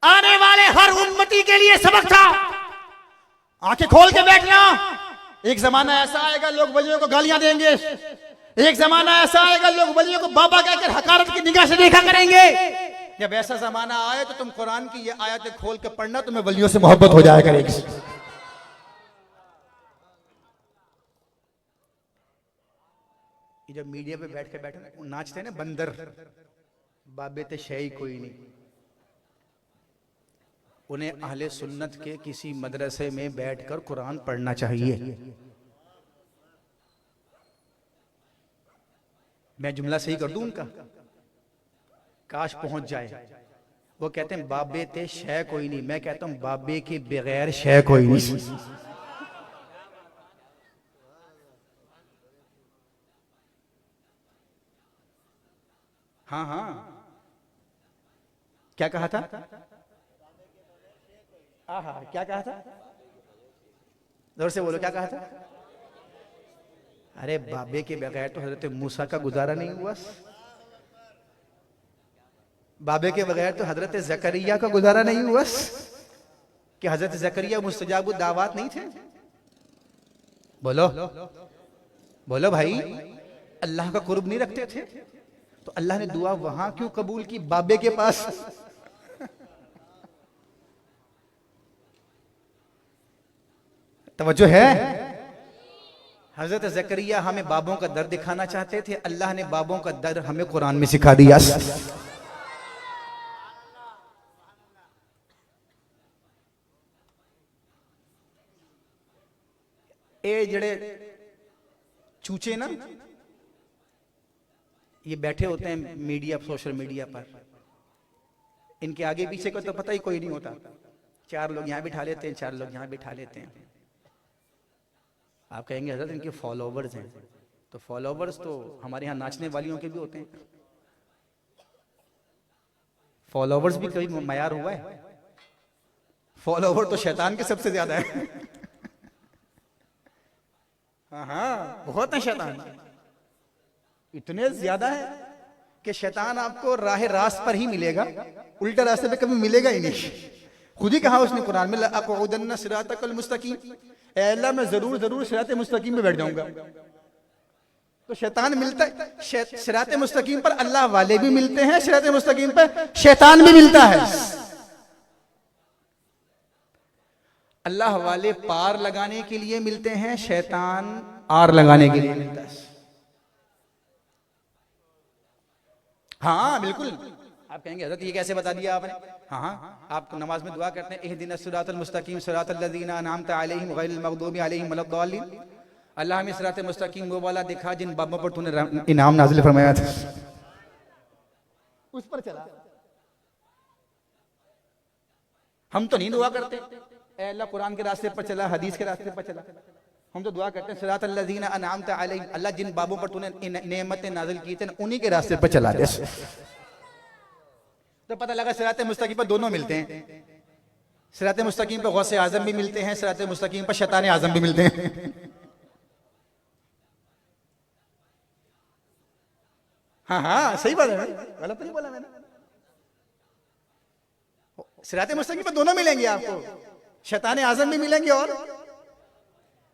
आने वाले हर उम्मती के लिए सबक था। आंखें खोल के बैठना। एक जमाना ऐसा आएगा लोग वलियों को गालियां देंगे, एक जमाना ऐसा आएगा लोग वलियों को बाबा कहकर हकारत की निगाह से देखा करेंगे। जब ऐसा जमाना आए तो तुम कुरान की ये आयतें खोल के पढ़ना, तुम्हें वलियों से मोहब्बत हो जाया करेगी। जब मीडिया पे बैठ के नाचते हैं ना बंदर, बाबे ते शय कोई नहीं। उन्हें अहले सुन्नत के किसी मदरसे में बैठकर कुरान पढ़ना चाहिए। मैं जुमला सही कर दूं उनका, काश पहुंच जाए। वो कहते हैं बाबे ते शय कोई नहीं, मैं कहता हूं बाबे के बगैर शय कोई नहीं। हाँ हाँ, क्या कहा था? आहा, क्या कहा था? जोर से बोलो, क्या कहा था? अरे बाबे के बगैर तो हजरत मूसा का गुजारा नहीं हुआ। बाबे के बगैर तो हजरत जकरिया का गुजारा नहीं हुआ कि हजरत जकरिया मुस्तजाबुद दावत नहीं थे। बोलो बोलो भाई, अल्लाह का कुर्ब नहीं रखते थे तो अल्लाह ने दुआ वहां क्यों कबूल की? बाबे के पास। तवज्जो है? हजरत जकरिया हमें बाबों का दर्द दिखाना चाहते थे, अल्लाह ने बाबों का दर्द हमें कुरान में सिखा दिया। ए जड़े चूचे ना, ये बैठे होते हैं मीडिया, सोशल मीडिया पर, इनके आगे पीछे को तो पता ही कोई नहीं होता। 4 लोग यहां बिठा लेते हैं, 4 लोग यहां बिठा लेते हैं। आप कहेंगे हजरत इनके फॉलोवर्स हैं, तो फॉलोवर्स तो हमारे यहाँ नाचने वालियों के भी होते हैं। फॉलोवर्स भी कभी मयार हुआ है? फॉलोवर तो शैतान के सबसे ज्यादा है। हाँ हाँ, बहुत है शैतान, इतने ज्यादा है कि शैतान आपको राह रास्त पर ही मिलेगा, उल्टे रास्ते पे कभी मिलेगा ही नहीं। खुद ही कहा उसने कुरान में, लअक़उदन्न सिरातकल मुस्तकीम, ऐ अल्लाह मैं जरूर जरूर सिरात मुस्तकीम में बैठ जाऊंगा। तो शैतान मिलता है, सिरात मुस्तकीम पर अल्लाह वाले भी मिलते हैं, सिरात मुस्तकीम पर शैतान भी मिलता है। अल्लाह वाले पार लगाने के लिए मिलते हैं, शैतान आर लगाने के लिए मिलता है। हाँ बिल्कुल, आप कहेंगे हज़रत ये कैसे बता दिया आपने? हाँ हाँ, आप नमाज में दुआ करते हैं, इहदिनस सिरातल मुस्तकीम सिरातल लज़ीना अनअमता अलैहिम गैरिल मग़दूबि अलैहिम वलद्दालिन। अल्लाह हमें सिरात मुस्तकीम वो वाला दिखा जिन बाबों पर तूने इनाम नाज़िल फरमाया था, उस पर चला। हम तो नहीं दुआ करते ऐ अल्लाह कुरान के रास्ते पर चला, हदीस के रास्ते पर चला। हम तो दुआ करते हैं सिरातल लज़ीना अनअमता अलैहिम, अल्लाह जिन बाबों पर तूने नेमतें नाज़िल की थी उन्हीं के रास्ते पर चला दे। तो पता लगा सिरात मुस्तकीम पर दोनों मिलते हैं। सिरात मुस्तकीम पर गौसे आजम भी मिलते हैं, सिरात मुस्तकीम पर शैतान आजम भी मिलते हैं। हाँ हाँ सही बात है, गलत तो नहीं बोला मैंने। सिरात मुस्तकीम पर दोनों मिलेंगे आपको, शैतान आजम भी मिलेंगे और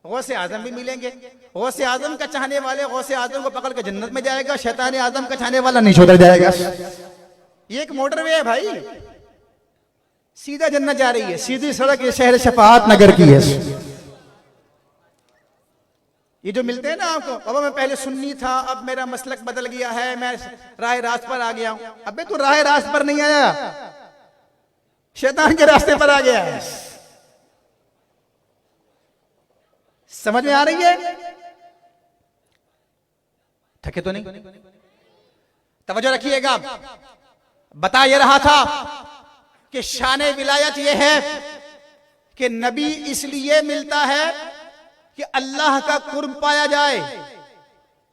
गौसे आजम भी मिलेंगे। गौसे आजम का चाहने वाले गौसे आजम को पकड़ कर जन्नत में जाएगा, शैतान आजम का चाहने वाला नीचे उतर जाएगा। ये एक मोटरवे है भाई, सीधा जन्नत जा रही है, सीधी सड़क ये शहर शफाअत नगर की है। ये जो मिलते हैं ना आपको, अब मैं पहले सुन्नी था अब मेरा मसलक बदल गया है, मैं राह रास्त पर आ गया हूं। अबे तू राह रास्त पर नहीं आया, शैतान के रास्ते पर आ गया है। समझ में आ रही है? थके तो नहीं? तवज्जो रखिएगा। बता ये रहा था कि शान विलायत यह है कि नबी इसलिए मिलता है कि अल्लाह का कुर्ब पाया जाए,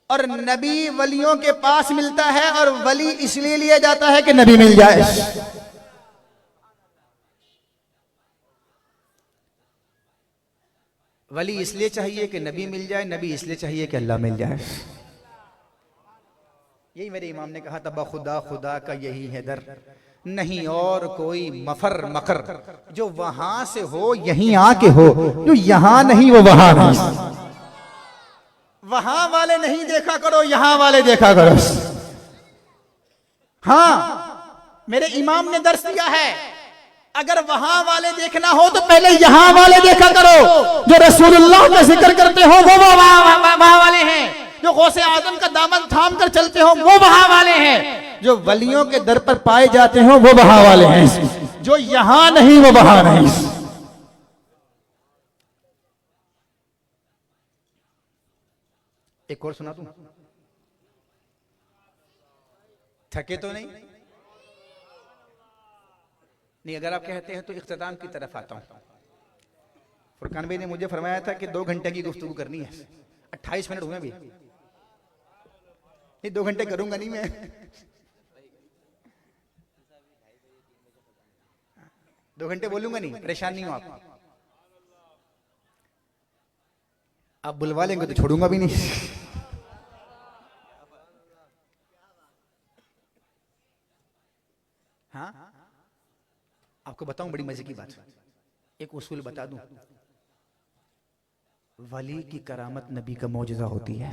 और नबी वलियों के पास मिलता है, और वली इसलिए लिया जाता है कि नबी मिल जाए। वली इसलिए चाहिए कि नबी मिल जाए, नबी इसलिए चाहिए कि अल्लाह मिल जाए। यही मेरे इमाम ने कहा था, बखुदा खुदा का यही है दर, नहीं और कोई मफर मकर, जो वहां से हो यहीं आके हो, जो यहां नहीं वो वहां नहीं। वहां वाले नहीं देखा करो, यहां वाले देखा करो। हाँ मेरे इमाम ने दर्स दिया है, अगर वहां वाले देखना हो तो पहले यहां वाले देखा करो। जो रसूलुल्लाह का जिक्र करते हो वो वहां वाले हैं, जो गौसे आजम का दामन थाम कर चलते हो वो वहां वाले हैं। जो वलियों के दर पर पाए जाते हैं वो वहां वाले हैं, जो यहां नहीं वो वहां नहीं। एक और सुना दूं? थके तो नहीं? नहीं, अगर आप कहते हैं तो इख्तिताम की तरफ आता हूं। फुरकान भाई ने मुझे फरमाया था कि 2 घंटे की गुफ्तगू करनी है। 28 मिनट हुए भी नहीं, 2 घंटे करूंगा नहीं मैं। 2 घंटे बोलूंगा नहीं, परेशान नहीं हो आप। आप बुलवा लेंगे तो छोड़ूंगा भी नहीं। हाँ, आपको बताऊं बड़ी मजे की बात, एक उसूल बता दूं। वली की करामत नबी का मौजज़ा होती है।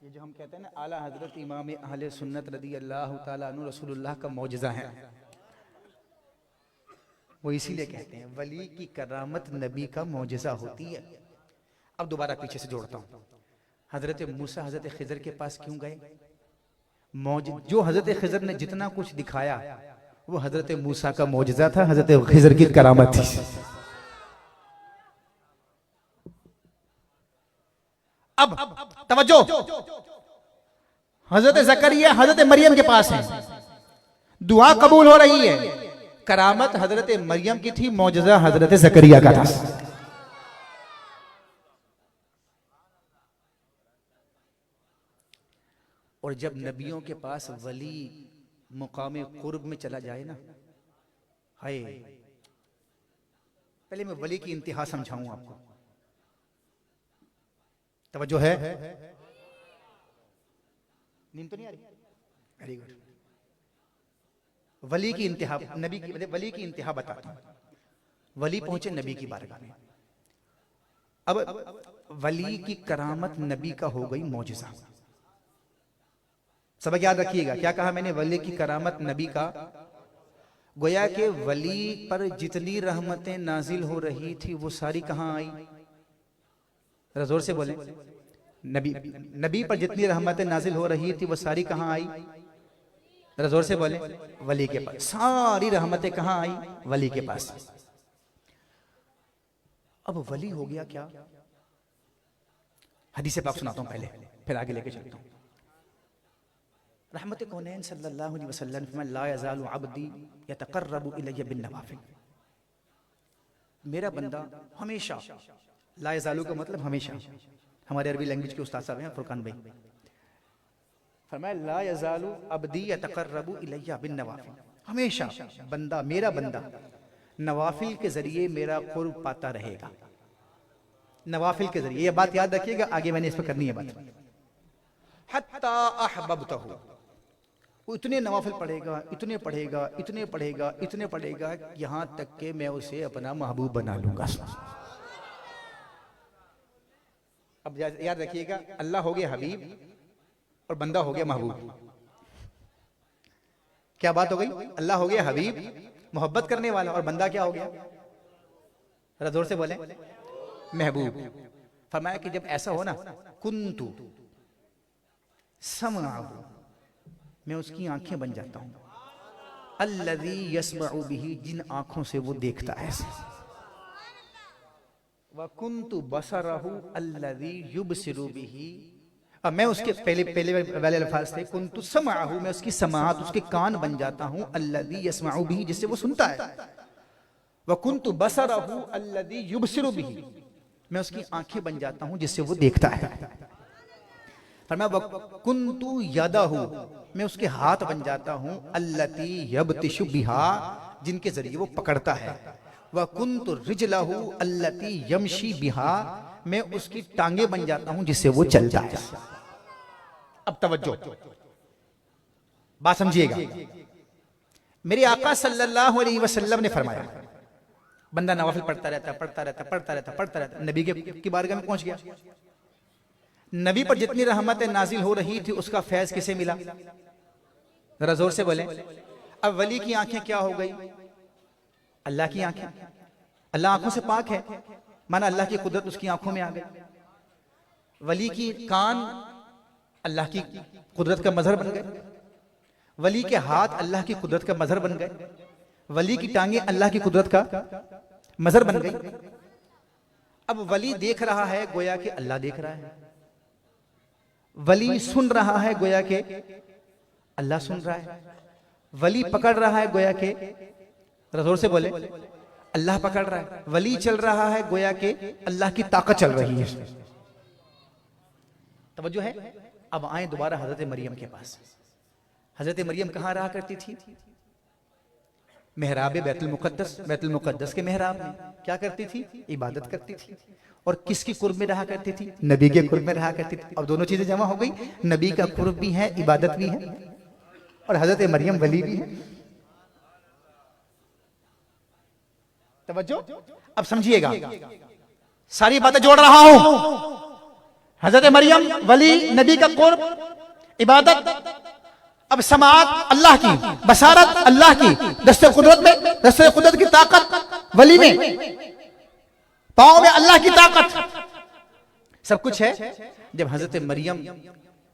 ये जो हम कहते हैं ना, आला हजरत इमाम अहले सुन्नत रदी अल्लाह ताला अन्हु रसूलुल्लाह का मौजज़ा है, वो इसीलिए कहते हैं वली की करामत नबी का मौजज़ा होती है। अब दोबारा पीछे से जोड़ता हूं। हजरत मूसा हजरत खिजर के पास क्यों गए? जो हजरत खिजर ने जितना कुछ दिखाया वो हजरत मूसा का मौजज़ा था, हजरत खिजर की करामत थी। अब तवज्जो, हजरत ज़करिया हजरत मरियम के पास है, दुआ कबूल हो रही है। करामत हजरत मरियम की थी, मौजज़ा हजरत ज़करिया का था। और जब नबियों के पास वली मुकाम कुर्ब में चला जाए ना, हाय, पहले मैं वली की इंतहा समझाऊं आपको। तवज्जो है? नींद तो नहीं आ रही? Very good. वली की इंतहा, नबी की वली की इंतहा बताता हूं। वली पहुंचे नबी की बारगाह में। अब वली की करामत नबी का हो गई मौजज़ा। सबक याद रखिएगा, क्या कहा मैंने? वली की करामत नबी का। गोया के वली पर जितनी रहमतें नाजिल हो रही थी वो सारी कहां आई? जरा जोर से बोले। नबी पर जितनी रहमतें नाजिल हो रही थी वो सारी कहां आई? जरा जोर से बोले। वली के पास। सारी रहमतें कहां आई? वली के पास। अब वली हो गया क्या? हदीस पाक सुनाता हूं पहले, फिर आगे लेके चलता हूं। रहमत कौनैन सल्लल्लाहु अलैहि वसल्लम फरमाया, ला यज़ालु अब्दी यतक़र्रबु इलैया बिन्नवाफ़िल। मेरा बंदा हमेशा, ला यज़ालु का मतलब हमेशा, हमारे अरबी लैंग्वेज के उस्ताद साहब हैं फुरकान भाई, फरमाया ला यज़ालु अब्दी यतक़र्रबु इलैया बिन्नवाफ़िल। हमेशा बंदा, मेरा बंदा नवाफिल के जरिए मेरा कुर्ब पाता रहेगा। नवाफिल के जरिए, ये बात याद रखिएगा, आगे मैंने इस पर करनी है बात। हत्ता अहबब्तहु, वो इतने नवाफिल पढ़ेगा, इतने पढ़ेगा, इतने पढ़ेगा, इतने पढ़ेगा, यहां तक कि मैं उसे अपना महबूब बना लूंगा। अब याद रखिएगा, अल्लाह हो गया हबीब और बंदा हो गया महबूब। क्या बात हो गई? अल्लाह हो गया हबीब, मोहब्बत करने वाला, और बंदा क्या हो गया? जरा जोर से बोले। महबूब। फरमाया कि जब ऐसा हो ना, कुन्तु समअहु, मैं उसकी आंखें बन जाता हूं, अल्लज़ी यस्मअु बिही, जिन आंखों से वो देखता है। व कुन्तु बसरहु अल्लज़ी युबसिरु बिही, अब मैं उसके पहले वाले अल्फाज थे, कुन्तु समअहु, मैं उसकी समाअत, उसके कान बन जाता हूं, अल्लज़ी यस्मअु बिही, जिससे वो सुनता है। व कुन्तु बसरहु अल्लज़ी युबसिरु बिही, मैं उसकी आंखें बन जाता हूं जिससे वो देखता है। फरमाया कुन्तु यदहु, मैं उसके हाथ बन जाता हूं, अल्लती यबतिशु बिहा, जिनके जरिए वो पकड़ता है। व कुन्तु रिजलहु अल्लती यमशी बिहा, मैं उसकी टांगे बन जाता हूं जिससे वो चलता है। अब तवज्जो, बात समझिएगा। मेरे आका सल्लल्लाहु अलैहि वसल्लम ने फरमाया, बंदा नवाफिल पढ़ता रहता, पढ़ता रहता, पढ़ता रहता, पढ़ता रहता, नबी की बारगाह में पहुंच गया। नबी पर जितनी रहमतें नाजिल हो रही थी उसका फैज किसे मिला? जरा जोर से बोले। अब वली की आंखें क्या हो गई? अल्लाह की आंखें। अल्लाह आंखों से पाक है, माना अल्लाह की कुदरत उसकी आंखों में आ गई। वली की कान अल्लाह की कुदरत का मजहर बन गए। वली के हाथ अल्लाह की कुदरत का मजहर बन गए। वली की टांगे अल्लाह की कुदरत का मजहर बन गई। अब वली देख रहा है गोया कि अल्लाह देख रहा है। वली सुन रहा है गोया के अल्लाह सुन रहा है। वली पकड़ रहा है गोया के, जोर से बोले, अल्लाह पकड़ रहा है। वली चल रहा है गोया के अल्लाह की ताकत चल रही है। तवज्जो है। अब आए दोबारा हजरत मरियम के पास। हजरत मरियम कहां रहा करती थी? मेहराब बैतुल मुकद्दस के मेहराब में क्या करती थी? इबादत करती थी। और किसकी कुर्ब में रहा करती थी? नबी के कुर्ब में रहा करती थी। अब दोनों चीजें जमा हो गई, नबी का कुर्ब भी है, इबादत भी है, और हजरत मरियम वली भी है। तवज्जो, अब समझिएगा, सारी बातें जोड़ रहा हूं। हजरत मरियम वली, नबी का कुर्ब, इबादत, अब समाअत अल्लाह की, बसारत अल्लाह की, दस्ते कुदरत में, दस्ते कुदरत की ताकत वली में, पांव में अल्लाह की ताकत, सब कुछ है। जब हजरत मरियम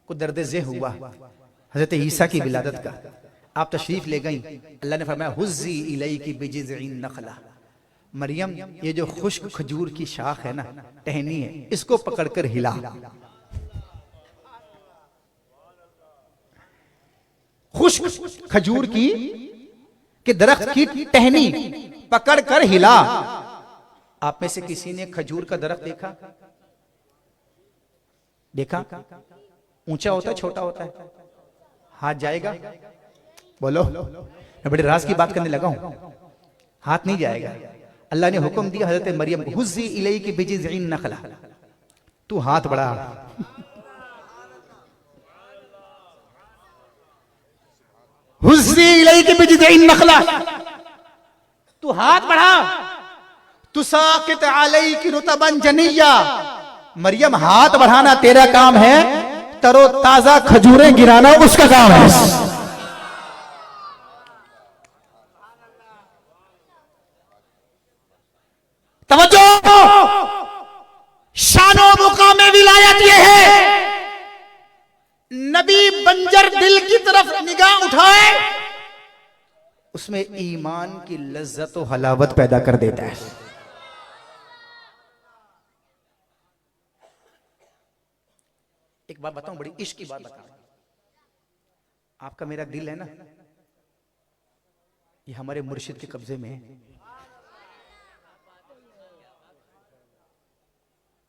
को दर्द जे हुआ हजरत ईसा की विलादत का, आप तशरीफ ले गई। अल्लाह ने फरमाया हुज़्ज़ी इलैकी बिजिज़इन नखला, मरियम ये जो खुश्क खजूर की शाख है ना, टहनी है, इसको पकड़कर हिला। खुश्क खजूर की के दरख्त की टहनी पकड़कर हिला। आप में से किसी ने खजूर का दरख्त देखा? देखा? ऊंचा होता है, छोटा होता है? हाथ जाएगा? बोलो, मैं बड़े राज की बात करने लगा हूं। हाथ नहीं जाएगा। अल्लाह ने हुक्म दिया हजरत मरियम को, हुज़्ज़ी इलैकी बिजिज़इन नखला, तू हाथ बढ़ा। हुज़्ज़ी इलैकी बिजिज़इन नखला, तू हाथ बढ़ा। तुसाकित अलैकी रुतबन जनिया, मरियम हाथ बढ़ाना तेरा काम है, तरो ताजा खजूरें गिराना उसका काम है। तवज्जो, शानो मुकामे विलायत ये है, नबी बंजर दिल की तरफ निगाह उठाए, उसमें ईमान की लज्जत और हलावत पैदा कर देता है। एक बात बताऊं, बड़ी इश्क की बात बताऊं। आपका मेरा दिल है ना, ये हमारे मुर्शिद के कब्जे में है,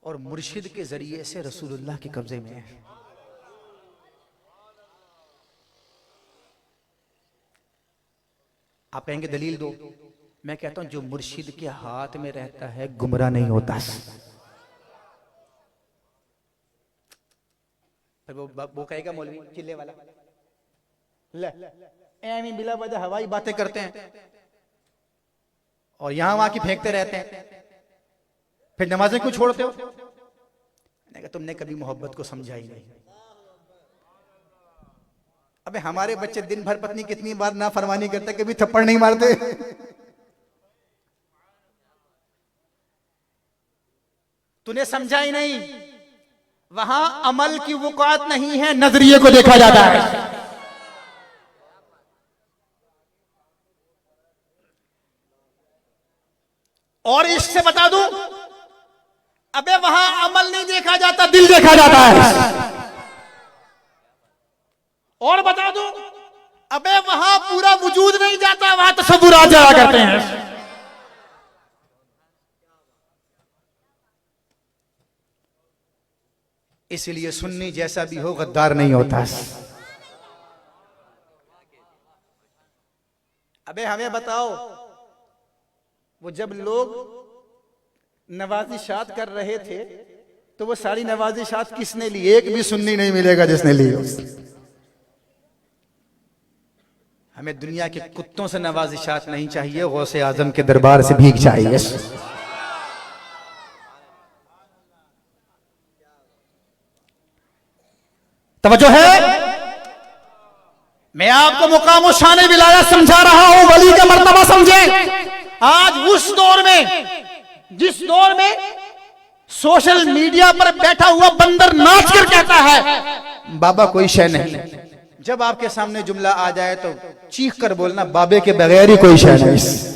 और मुर्शिद के जरिए से रसूलुल्लाह के कब्जे में है। आप कहेंगे दलील दो। मैं कहता हूं जो मुर्शिद के हाथ में रहता है गुमराह नहीं होता। वो कहेगा मौलवी चिल्ले वाला, ले बिला वजह हवाई बातें करते हैं और यहां वहां की फेंकते रहते हैं, फिर नमाजें क्यों छोड़ते हो? मैंने कहा तुमने कभी मोहब्बत को समझा ही नहीं। अबे हमारे बच्चे दिन भर पत्नी कितनी बार ना फरमानी करते, कभी थप्पड़ नहीं मारते। तूने समझा ही नहीं। वहां अमल की वकात नहीं है, नजरिए को देखा जाता है। और इससे बता दूं, अबे वहां अमल नहीं देखा जाता, दिल देखा जाता है। और बता दूं, अबे वहां पूरा वजूद नहीं जाता, वहां तसव्वुरात जाया करते हैं। इसलिए सुन्नी जैसा भी हो गद्दार नहीं होता। अबे हमें बताओ, वो जब लोग नवाजिशात कर रहे थे तो वो सारी नवाजिशात किसने ली? एक भी सुन्नी नहीं मिलेगा जिसने ली। हमें दुनिया के कुत्तों से नवाजिशात नहीं चाहिए, गौसे आजम के दरबार से भीख चाहिए। तवज्जो है, मैं आपको मुकाम शान विलायत समझा रहा हूं, वली का मर्तबा समझे। आज उस दौर में, जिस दौर में सोशल मीडिया पर बैठा हुआ बंदर नाच कर कहता है बाबा कोई शय नहीं। जब आपके सामने जुमला आ जाए तो चीख कर बोलना, बाबे के बगैर ही कोई शय नहीं।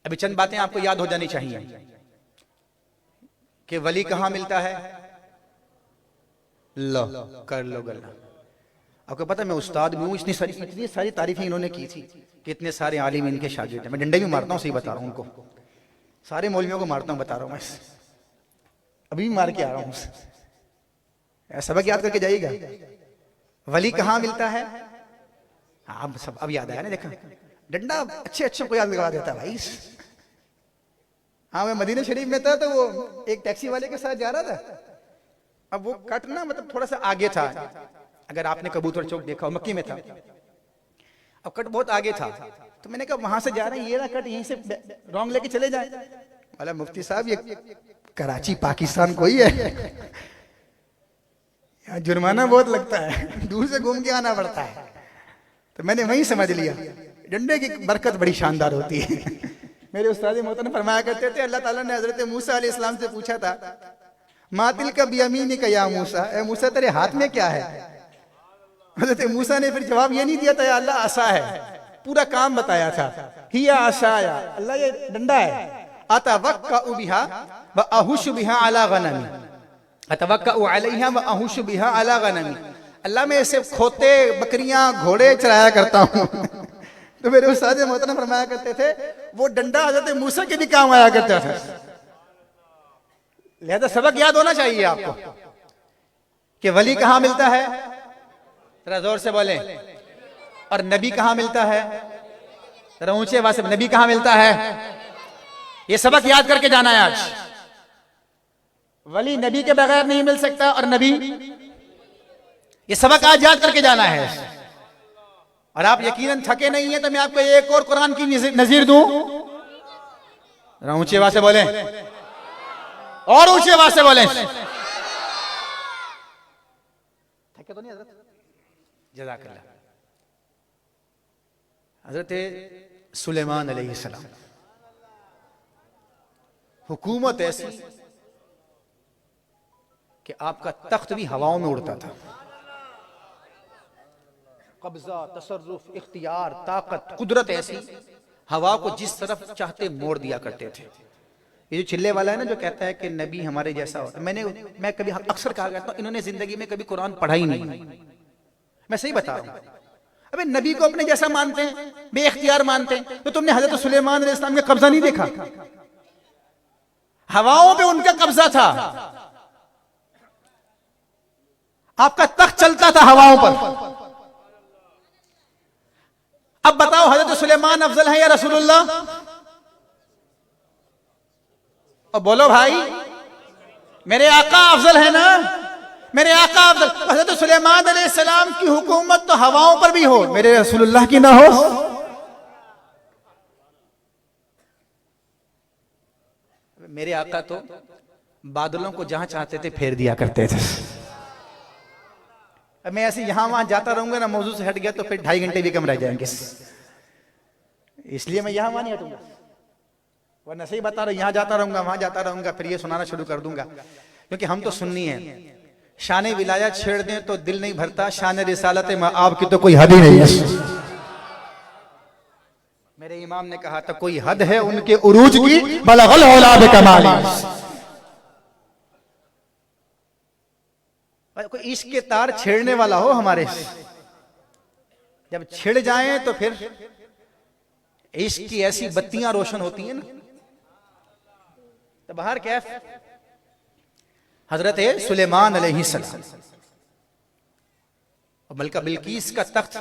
अभी चंद बातें आपको याद हो जानी चाहिए कि वली कहां मिलता है। लो कर लो गल्ला। आपको पता है मैं उस्ताद भी हूं, इतनी सारी तारीफें इन्होंने की थी कि इतने सारे आलिम इनके शागिर्द हैं। मैं डंडे भी मारता हूं, सही बता रहा हूं उनको, सारे मौलवियों को मारता हूं, बता रहा हूं मैं, अभी भी मार के आ रहा हूं। सबक याद करके जाइएगा। वली कहां मिलता है? हाँ सब अब याद आया ना, देखा डंडा अच्छे अच्छे को याद लगा देता है भाई। हाँ मैं मदीना शरीफ में था तो वो एक टैक्सी वाले के साथ जा रहा था। अब वो कट ना मतलब थोड़ा सा आगे था, अगर आपने कबूतर चौक देखा हो, मक्की में था। अब कट बहुत आगे था तो मैंने कहा वहां से जा रहे हैं, ये ना कट यहीं से रॉन्ग लेके चले जाए। बोला मुफ्ती साहब ये कराची पाकिस्तान कोई है, यहाँ जुर्माना बहुत लगता है, दूर से घूम के आना पड़ता है। तो मैंने वहीं समझ लिया डंडे की बरकत बड़ी शानदार होती है। मेरे उस्ताद मोहतरम फरमाया करते थे, अल्लाह ताला ने हजरत मूसा अलैहिस्सलाम से पूछा था, मातिल का बियमीनी का या मूसा, ए मूसा तेरे हाथ में क्या है? हजरत मूसा ने फिर जवाब ये नहीं दिया था या अल्लाह आसा है, पूरा काम बताया था। हिया आसाया, अल्लाह ये डंडा है। अतवक्कउ बिहा व अहुशु बिहा अला गनमी, अतवक्कउ अलैहा व अहुशु बिहा अला गनमी। अल्लाह मैं ऐसे खोते बकरियां घोड़े चराया करता हूँ। तो मेरे उस्ताद मोहतरम फरमाया करते थे वो डंडा हजरत मूसा के भी काम आया करता था। लिहाजा सबक याद होना चाहिए आपको कि वली कहां मिलता है, जरा जोर से बोले, और नबी कहां मिलता है, जरा ऊंचे आवाज से, नबी कहां मिलता है। ये सबक याद करके जाना है आज। वली नबी के बगैर नहीं मिल सकता और नबी, ये सबक आज याद करके जाना है। और आप यकीनन थके नहीं है तो मैं आपको एक और कुरान की नजीर दूं, जरा ऊंची आवाज से बोले, और ऊंची आवाज से बोले। थके तो नहीं हजरत? जज़ाकल्लाह। हजरत सुलेमान अलैहिस्सलाम, हुकूमत ऐसी कि आपका तख्त भी हवाओं में उड़ता था। कब्जा, तसर्रुफ, इख्तियार, ताकत, कुदरत ऐसी, हवा को जिस तरफ चाहते मोड़ दिया करते थे। ये जो चिल्ले वाला है ना जो कहता है कि नबी हमारे जैसा होता, मैं कभी अक्सर कहा करता हूं इन्होंने जिंदगी में कभी कुरान पढ़ा ही नहीं। मैं सही बता रहा हूं। अबे नबी को अपने जैसा मानते हैं, बेइख्तियार मानते हैं, तो तुमने हजरत सुलेमान अलैहिस्सलाम का कब्जा नहीं देखा? हवाओं पे उनका कब्जा था, आपका तख्त चलता था हवाओं पर। अब बताओ हजरत सुलेमान अफजल है या रसूलुल्लाह? और बोलो भाई, मेरे आका अफजल है ना, मेरे आका अफजल। हजरत सुलेमान अलैहिस्सलाम की हुकूमत तो हवाओं पर भी हो, मेरे रसूलुल्लाह की ना हो? मेरे आका तो बादलों को जहां चाहते थे फेर दिया करते थे। अब मैं ऐसे यहां वहां जाता रहूंगा ना, मौजू से हट गया तो फिर 2.5 घंटे भी कम रह जाएंगे, इसलिए मैं यहां वहां नहीं हटूंगा। वरना सही बता रहा हूं, यहां जाता रहूंगा वहां जाता रहूंगा, फिर ये सुनाना शुरू कर दूंगा। क्योंकि हम तो सुन्नी हैं, शान विलायत छेड़ दें तो दिल नहीं भरता, शान रिसालत में आपकी तो कोई हद ही नहीं है। मेरे इमाम ने कहा था कोई हद है उनके उरूज की, बलगल औलाद कमाल। कोई इश्क के तार छेड़ने वाला हो हमारे, जब छिड़ जाएं तो फिर इश्क की ऐसी बत्तियां रोशन होती हैं ना। तो बाहर कैफ हजरत सुलेमान अलैहिस्सलाम और मलका बिल्कीस का तख्त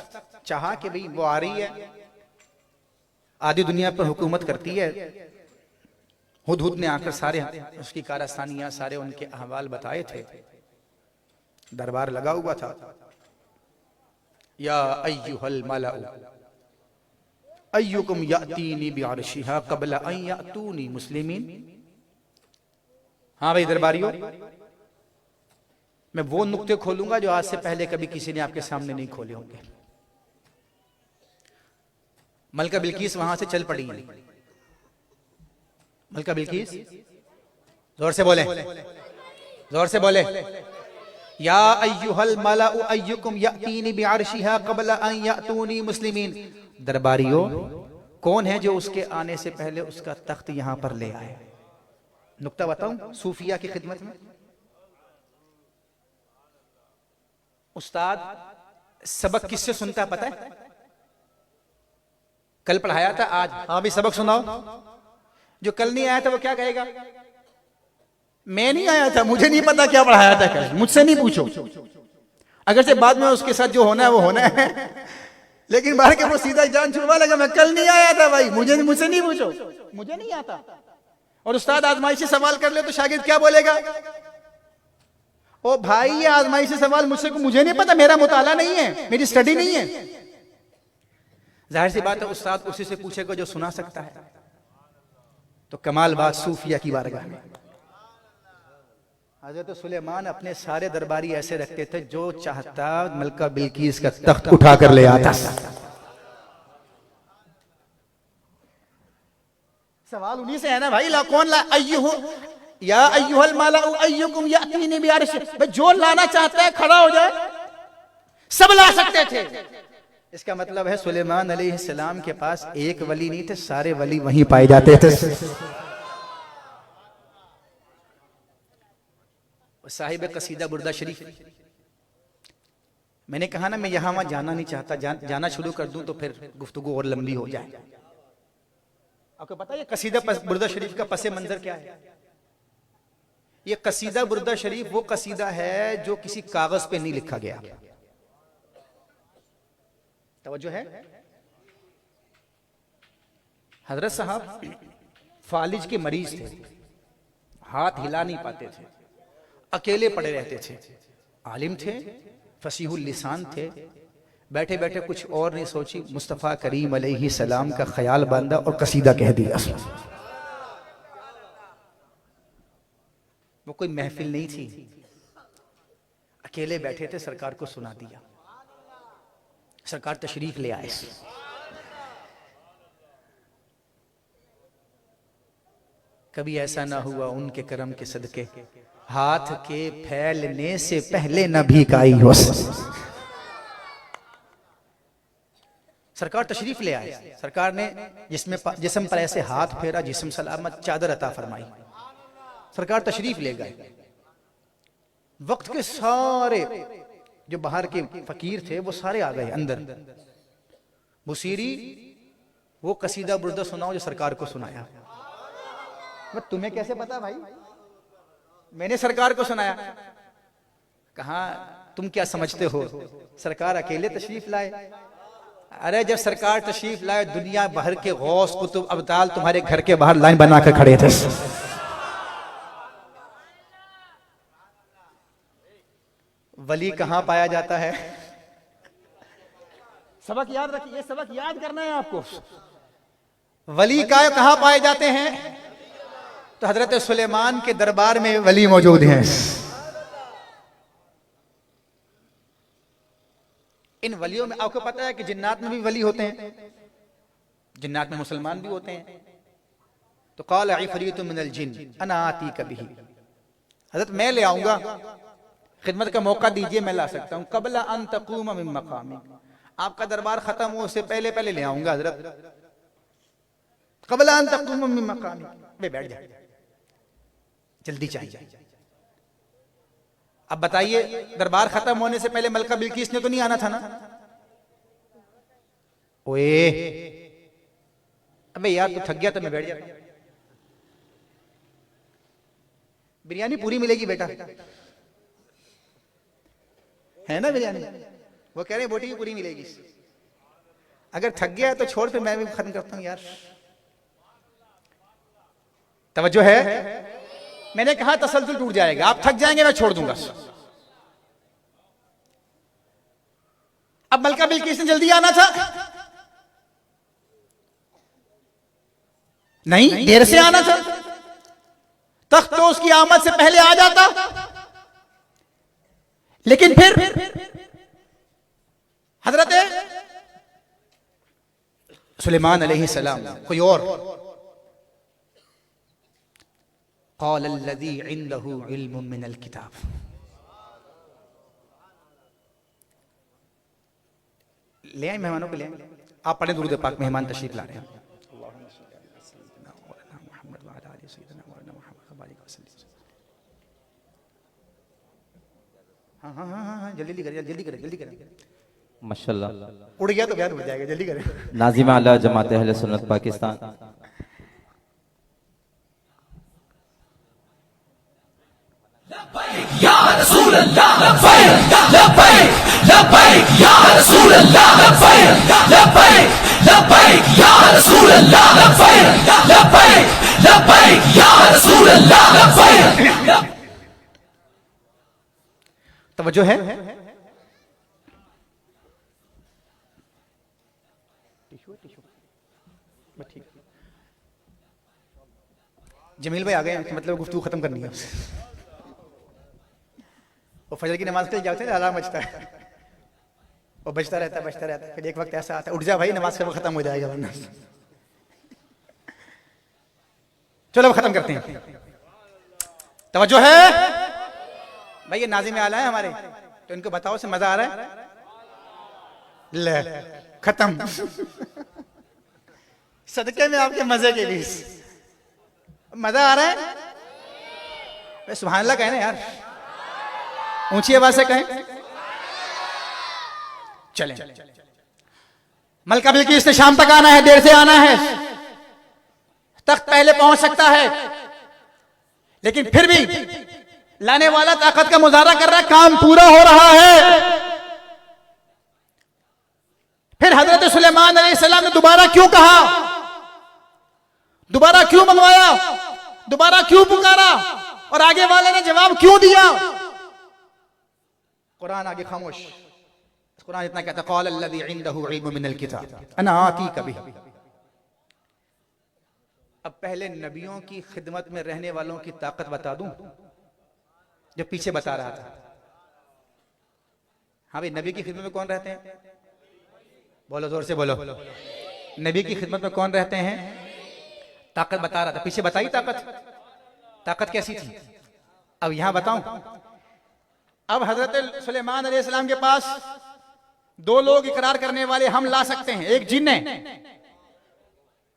चाहा कि भाई वो आ रही है, आधी दुनिया पर हुकूमत करती है। हुदहुद ने आकर सारे उसकी कारस्तानियां, सारे उनके अहवाल बताए थे। दरबार लगा हुआ था। या अय्युहल मलाउ अय्युकुम यातीनी बिअर्शिहा क़ब्ल अन यातूनी मुस्लिमीन। हाँ भाई दरबारियों, मैं वो नुक्ते खोलूंगा जो आज से पहले कभी किसी ने आपके सामने नहीं खोले होंगे। मलका बिल्किस वहां से चल पड़ी। मलका बिल्किस, जोर से बोले, जोर से बोले, या अय्युहल मलाउ अय्युकुम यातीनी बिअर्शिहा क़ब्ल अन यातूनी मुस्लिमीन। दरबारियों, कौन है जो उसके आने से पहले उसका तख्त यहां पर ले आए? नुक्ता बताऊं सूफिया की खिदमत में। उस्ताद सबक किससे सुनता है पता है? कल पढ़ाया था, आज हाँ भी सबक सुनाओ। जो कल नहीं आया था वो क्या कहेगा? मैं नहीं आया था, मुझे नहीं पता क्या पढ़ाया था कल, मुझसे नहीं पूछो। अगर से बाद में उसके साथ जो होना है वो होना है, लेकिन बाहर के वो सीधा जान छुड़वा लगा, मैं कल नहीं आया था भाई, मुझसे नहीं पूछो, मुझे नहीं आता। और उस्ताद आजमाइशी सवाल कर ले तो शागिर्द क्या बोलेगा? ओ भाई ये आजमाइशी सवाल मुझे नहीं पता, मेरा मुताला नहीं है, मेरी स्टडी नहीं है। जाहिर सी बात है उस्ताद उसी से पूछेगा जो सुना सकता है। तो कमाल बात सूफिया की बारगाह में हजरत सुलेमान अपने सारे दरबारी ऐसे रखते थे, जो चाहता मलका बिल्किस का तख्त उठा कर ले आता। सवाल उन्हीं से है ना भाई, ला कौन ला अय्युहु या अय्युहल मलाउ अय्युकुम यातीनी बिअर्शि। भाई जो लाना चाहता है खड़ा हो जाए, सब ला सकते थे। इसका मतलब है सुलेमान अलैहिस्सलाम के पास एक वली नहीं थे, सारे वली वहीं पाए जाते थे। साहिब कसीदा बुर्दा शरीफ, मैंने कहा ना मैं यहां वहां जाना नहीं चाहता, जाना शुरू कर दूं तो फिर गुफ्तगू और लंबी हो जाए। आपको पता है ये कसीदा बुर्दा शरीफ का पसे मंजर क्या है? ये कसीदा बुर्दा शरीफ वो कसीदा है जो किसी कागज पे नहीं लिखा गया। तवज्जो है? हजरत साहब फालिज के मरीज थे, हाथ हिला नहीं पाते थे, अकेले पड़े रहते थे, आलिम थे, फसीहुल लिसान थे, बैठे बैठे कुछ और नहीं सोची, मुस्तफ़ा करीम अलैहि सलाम का ख्याल बांधा और कसीदा कह दिया। वो कोई महफिल नहीं थी, अकेले बैठे थे, सरकार को सुना दिया। सरकार तशरीफ ले आए। कभी ऐसा ना हुआ उनके करम के सदके, हाथ के फैलने से पहले न भीखाई हो। सरकार तशरीफ ले आए। सरकार ने जिस्म पर ऐसे हाथ फेरा, जिस्म सलामत, चादर अता फरमाई। सरकार तशरीफ ले गए। वक्त के सारे जो बाहर के फकीर थे वो सारे आ गए अंदर। बुसीरी, वो कसीदा बुर्दा सुनाओ जो सरकार को सुनाया। तुम्हें कैसे पता भाई? मैंने सरकार को सुनाया। कहा तुम क्या समझते हो, सरकार अकेले तशरीफ लाए? अरे जब सरकार तशरीफ लाए, दुनिया भर के गौस कुतुब अब्दाल तुम्हारे घर के बाहर लाइन बनाकर खड़े थे। वली कहां पाया जाता है? सबक याद रखिए, सबक याद करना है आपको। वली कहां पाए जाते हैं? तो हजरत सुलेमान के दरबार में वली मौजूद हैं। इन वलियों में आपको पता है कि जिन्नात में भी वली होते हैं, जिन्नात में मुसलमान भी होते हैं। तो क़ाल इफ़रीतु मिनल जिन्न अना आतीका बिही, हजरत मैं ले आऊंगा, खिदमत का मौका दीजिए, मैं ला सकता हूं। क़ब्ल अन तक़ूम मिन मक़ामी, आपका दरबार खत्म हो उससे पहले पहले ले आऊंगा हजरत। क़ब्ल अन तक़ूम मिन मक़ामी, वे बैठ जाए, जल्दी चाहिए। अब बताइए, दरबार खत्म होने से पहले मलका बिल्किस ने तो नहीं आना था ना? ओए अबे यार तू थक गया तो मैं बैठ जाता। बिरयानी पूरी मिलेगी बेटा, है ना बिरयानी? वो कह रहे हैं बोटी भी पूरी मिलेगी। अगर थक गया तो छोड़, फिर मैं भी खत्म करता हूं यार। तवज्जो है? मैंने कहा तसल्सल टूट जाएगा, आप थक जाएंगे, मैं छोड़ दूंगा। अब मलका बिल्किस ने जल्दी आना था? नहीं, देर से आना था। तख्त तो उसकी आमद से पहले आ जाता, लेकिन फिर हजरत सुलेमान अलैहिस्सलाम, कोई और। क़ाल अल्लज़ी इंदहु इल्मुम मिनल किताब। ले आए मेहमानों को, ले आए। आप पढ़े दुरूद पाक, मेहमान तशरीफ ला रहे हैं। हाँ हाँ हाँ हाँ, जल्दी करें, जल्दी करें, जल्दी करें। माशाल्लाह। उड़ गया तो बयान हो जाएगा, जल्दी करें। नाज़िम आला जमात अहले सुन्नत पाकिस्तान। या रसूल अल्लाह लब्बैक लब्बैक लब्बैक या रसूल अल्लाह लब्बैक लब्बैक लब्बैक या रसूल अल्लाह लब्बैक लब्बैक लब्बैक या रसूल अल्लाह लब्बैक। तवज्जो है। जमील भाई आ गए हैं, मतलब गुफ्तगू खत्म करनी है। वो फजर की नमाज के लिए जाते हैं, अलार्म बजता है, वो बजता रहता है, फिर एक वक्त ऐसा आता है, उठ जा भाई, नमाज का वक्त खत्म हो जाएगा वरना। चलो अब खत्म करते हैं। तवज्जो है भाई, ये नाज़िम आला है हमारे, तो इनको बताओ से मजा आ रहा है? ले खत्म। सदके में आपके मजे के बीच मजा आ रहा है? सुभान अल्लाह कहें ना यार, ऊंची आवाज से कहें। चलें, मलका बिल्किस ने शाम तक आना है, देर से आना है, तख्त पहले पहुंच सकता है, लेकिन फिर भी लाने वाला ताकत का मुजाहरा कर रहा है, काम पूरा हो रहा है। फिर हजरत सुलेमान अलैहिस्सलाम ने दोबारा क्यों कहा, दोबारा क्यों मंगवाया, दोबारा क्यों पुकारा, और आगे वाले ने जवाब क्यों दिया? कुरान आगे खामोश। कुरान इतना कहता है, क़ाल अल्लज़ी इंदहु इल्मुम मिनल किताब अना आतीका बिही। अब पहले नबियों की खिदमत में रहने वालों की ताकत बता दूं, जो पीछे बता रहा था। हाँ भाई, नबी की खिदमत में कौन रहते हैं? बोलो, जोर से बोलो। नबी की खिदमत में कौन रहते हैं? ताकत बता रहा था, पीछे बताई ताकत कैसी थी। अब यहां बताऊं, अब हजरत सुलेमान अलैहिस्सलाम के पास दो लोग इकरार करने वाले हम ला सकते हैं, एक जिन है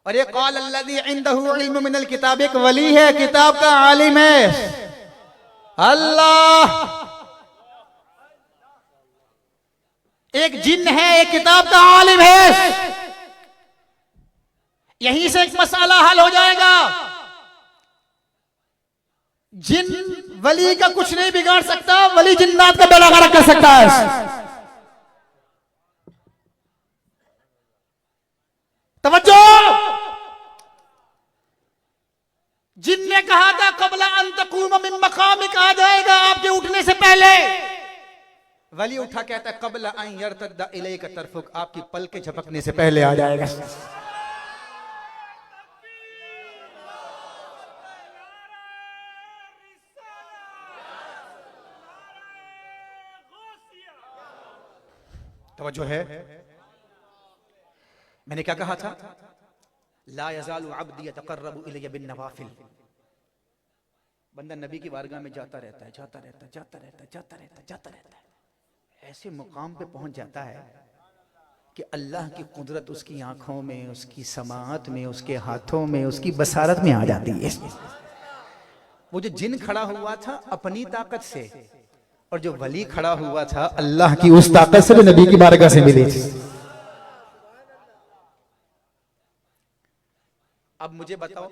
और एक क़ाल अल्लज़ी इंदहु इल्मुम मिनल किताब, एक वली है, किताब का आलिम है अल्लाह। एक जिन है, एक किताब का आलिम है। यहीं से एक मसाला हल हो जाएगा। जिन वली का कुछ नहीं बिगाड़ सकता, वली जिन्नात का बेड़ा गर्क कर सकता है। तवज्जो, जिन ने कहा था क़ब्ला अन तक़ूम मिन मक़ामिक, आ जाएगा आपके उठने से पहले। वली उठा, कहता है क़ब्ला अन यरतद्दा इलैका तरफ़ुक, आपकी पल के झपकने से पहले आ जाएगा। तवज्जो है। मैंने क्या कहा था? ला यज़ालु अब्दी यतक़र्रबु इलैया बिन नवाफिल। बंदा नबी की बारगाह में जाता रहता है, जाता रहता है, जाता रहता है, जाता रहता है, जाता रहता है, ऐसे मुकाम पे पहुंच जाता है कि अल्लाह की कुदरत उसकी आंखों में, उसकी समाअत में, उसके हाथों में, उसकी बसारत में आ जाती है। वो जो जिन खड़ा हुआ था अपनी ताकत से, और जो वली खड़ा हुआ था अल्लाह की उस ताकत से, नबी की बारगाह से मिली थी। अब मुझे बताओ,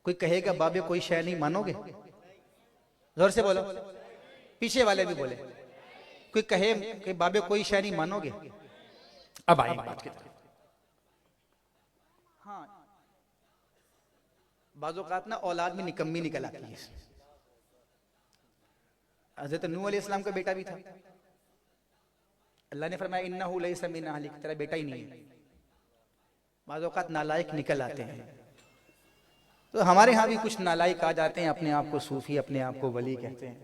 कोई कहेगा बाबे कोई शय नहीं, मानोगे? जोर से बोलो, पीछे वाले भी बोले। कोई कहे कि बाबे कोई शय नहीं, मानोगे? अब आए बात की तरफ। हाँ, बाज़ औक़ात ना औलाद में निकम्मी निकल आती है। हज़रत नूह अलैहिस्सलाम का बेटा भी था, अल्लाह ने फरमाया इन्नहु लैसा मिन अहलिक, तेरा बेटा ही नहीं है। बाज़ औक़ात नालायक निकल आते हैं, तो हमारे यहाँ भी कुछ नालायक आ जाते हैं, अपने आप को सूफी, अपने आप को वली कहते हैं,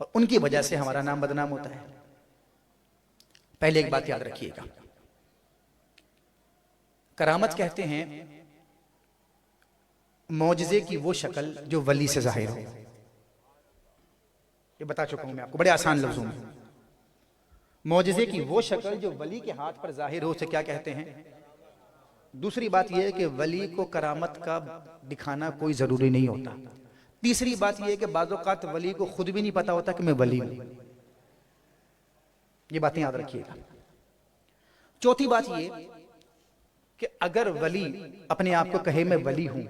और उनकी वजह से हमारा नाम बदनाम होता है। पहले एक बात याद रखिएगा, करामत कहते हैं मौजज़े की वो शक्ल जो वली से जाहिर हो। ये बता चुका हूं मैं आपको बड़े आसान लफ्जों में। मौजज़े की वो शक्ल जो वली के हाथ पर जाहिर हो, उसे क्या कहते हैं? दूसरी बात यह है कि वली को करामत का दिखाना कोई जरूरी नहीं होता। तीसरी बात यह है कि बाज़ औक़ात वली को खुद भी नहीं पता होता कि मैं वली हूं। ये बातें याद रखिएगा। चौथी बात यह कि अगर वली अपने आप को कहे मैं वली हूं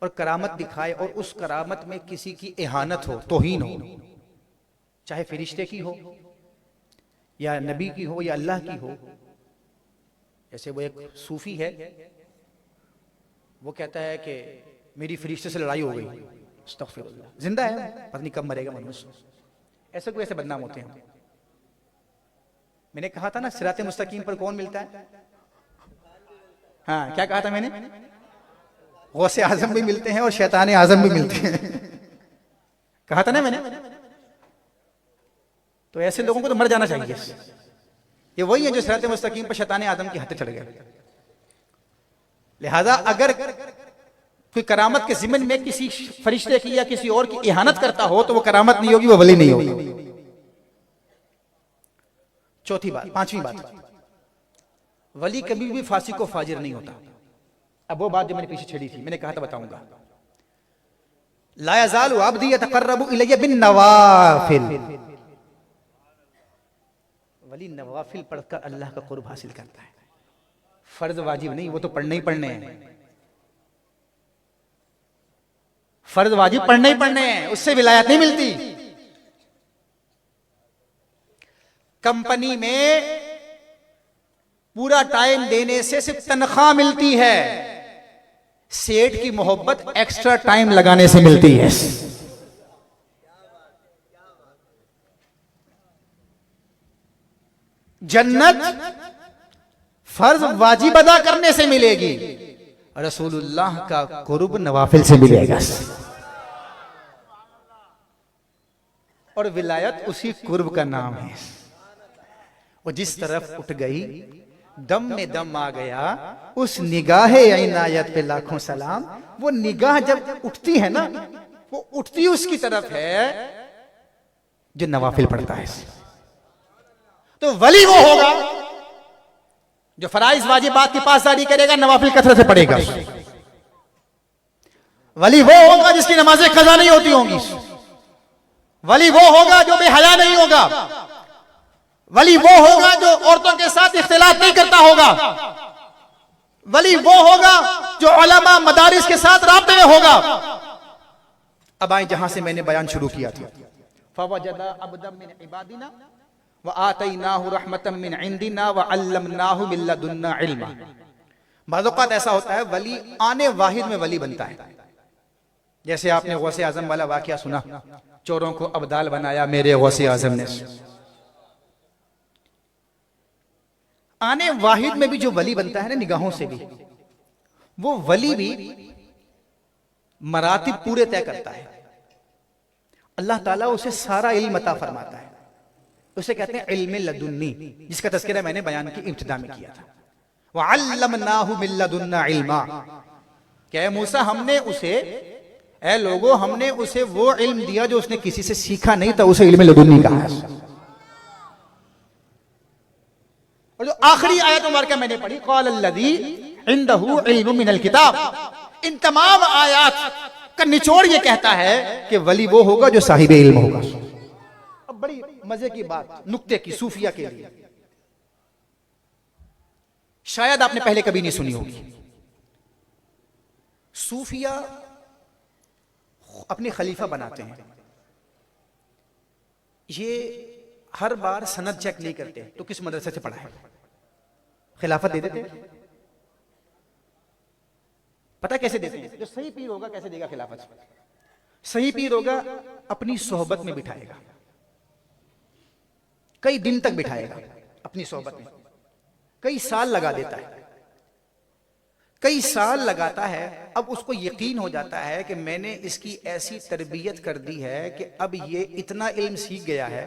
और करामत दिखाए और उस करामत में किसी की इहानत हो, तौहीन हो, चाहे फरिश्ते की हो या नबी की हो या अल्लाह की हो। जैसे वो एक सूफी है, वो कहता है कि मेरी फरिश्ते से लड़ाई हो गई, अस्तग़फिरुल्लाह, जिंदा है, पता नहीं कब मरेगा मनुष्य। ऐसे कोई ऐसे बदनाम होते हैं। मैंने कहा था ना सिरात मुस्तकीम पर कौन मिलता है? हाँ, क्या कहा था मैंने? गौसे आजम भी मिलते हैं और शैतान आजम भी मिलते हैं। कहा था ना मैंने। तो ऐसे लोगों को तो मर जाना चाहिए। ये वही है जो सिरात मुस्तकीम पर शैतान आजम की हद चढ़ गए। लिहाजा अगर कोई करामत के ज़िम्न में किसी फरिश्ते की या किसी और की इहानत करता हो तो वो करामत नहीं होगी, वो वली नहीं होगी। चौथी बात, पांचवी बात, वली कभी भी फासिक व फाजिर नहीं होता। अब वो बात जो मैंने पीछे छेड़ी थी, मैंने कहा था बताऊंगा। ला यज़ालु अब्दी यतक़र्रबु इलैया बिन नवाफिल, वली नवाफिल पढ़कर अल्लाह का क़ुर्ब हासिल करता है। फर्ज वाजिब नहीं, वो तो पढ़ने ही पढ़ने हैं। फर्ज वाजिब पढ़ने ही पढ़ने हैं, उससे विलायत नहीं मिलती। कंपनी में पूरा टाइम देने से सिर्फ तनख्वाह मिलती है, सेठ की मोहब्बत एक्स्ट्रा टाइम लगाने से मिलती है। जन्नत फर्ज वाजिब अदा करने से मिलेगी, रसूलुल्लाह का कुर्ब नवाफिल से मिलेगा। और विलायत उसी कुर्ब का नाम है। वो जिस तरफ उठ गई, दम में दम आ गया, उस निगाहे इनायत पे लाखों सलाम। वो निगाह जब उठती है ना, वो उठती उसकी तरफ है जो नवाफिल पढ़ता है। तो वली वो होगा जो फराइज वाजिबात की पासदारी करेगा, नवाफिल कसरत से पढ़ेगा। वली वो होगा जिसकी नमाजें कज़ा नहीं होती होंगी। वली वो होगा जो बेहया नहीं होगा। वली वो होगा जो औरतों के साथ इख्तिलात नहीं करता होगा। वली वो होगा जो उलमा मदारिस के साथ राब्ते में होगा। अब आए जहां से मैंने बयान शुरू किया था, फवजदा अब्दम मिन इबादिना व आतैनाहु रहमतम मिन इंदिना व अल्लमनाहु मिन लदुन्ना इल्मा। बाज़ औक़ात ऐसा होता है वली आने वाहिद में वली बनता है। जैसे आपने गौसे आजम वाला वाकया सुना, चोरों को अब्दाल बनाया मेरे गौसे आजम ने। आने वाहिद में भी जो वली बनता है ना, निगाहों से भी, वो वली भी मरातिब पूरे तय करता है। अल्लाह ताला उसे सारा इल्म अता फरमाता है। उसे कहते हैं इल्म लदुन्नी, जिसका तज़किरा मैंने बयान की इब्तिदा में किया था। वअल्लमनाहु मिन लदुन्ना इल्मा, क्या मूसा हमने उसे, ऐ लोगों, हमने उसे वो इल्म दिया जो उसने किसी से सीखा नहीं था, उसे इल्म लदुन्नी कहा है। और जो आखिरी आयत मुबारका मैंने पढ़ी, क़ाल अल्लज़ी इंदहु इल्मुम मिनल किताब, इन तमाम आयत का निचोड़ ये कहता है कि वली वो होगा जो साहिब इल्म होगा। अब बड़ी मजे की बात नुक्ते की सूफिया के लिए, शायद आपने पहले कभी नहीं सुनी होगी। सूफिया अपने खलीफा बनाते हैं। ये हर बार सनद चेक नहीं करते तो किस मदरसे से पढ़ा है, खिलाफत दे देते हैं। पता कैसे देते हैं? जो सही पीर होगा कैसे देगा खिलाफत? सही पीर होगा अपनी सोहबत में बिठाएगा, कई दिन तक बिठाएगा अपनी सोहबत में, कई साल लगा देता है, कई साल लगाता है। अब उसको यकीन हो जाता है कि मैंने इसकी ऐसी तरबियत कर दी है कि अब ये इतना इल्म सीख गया है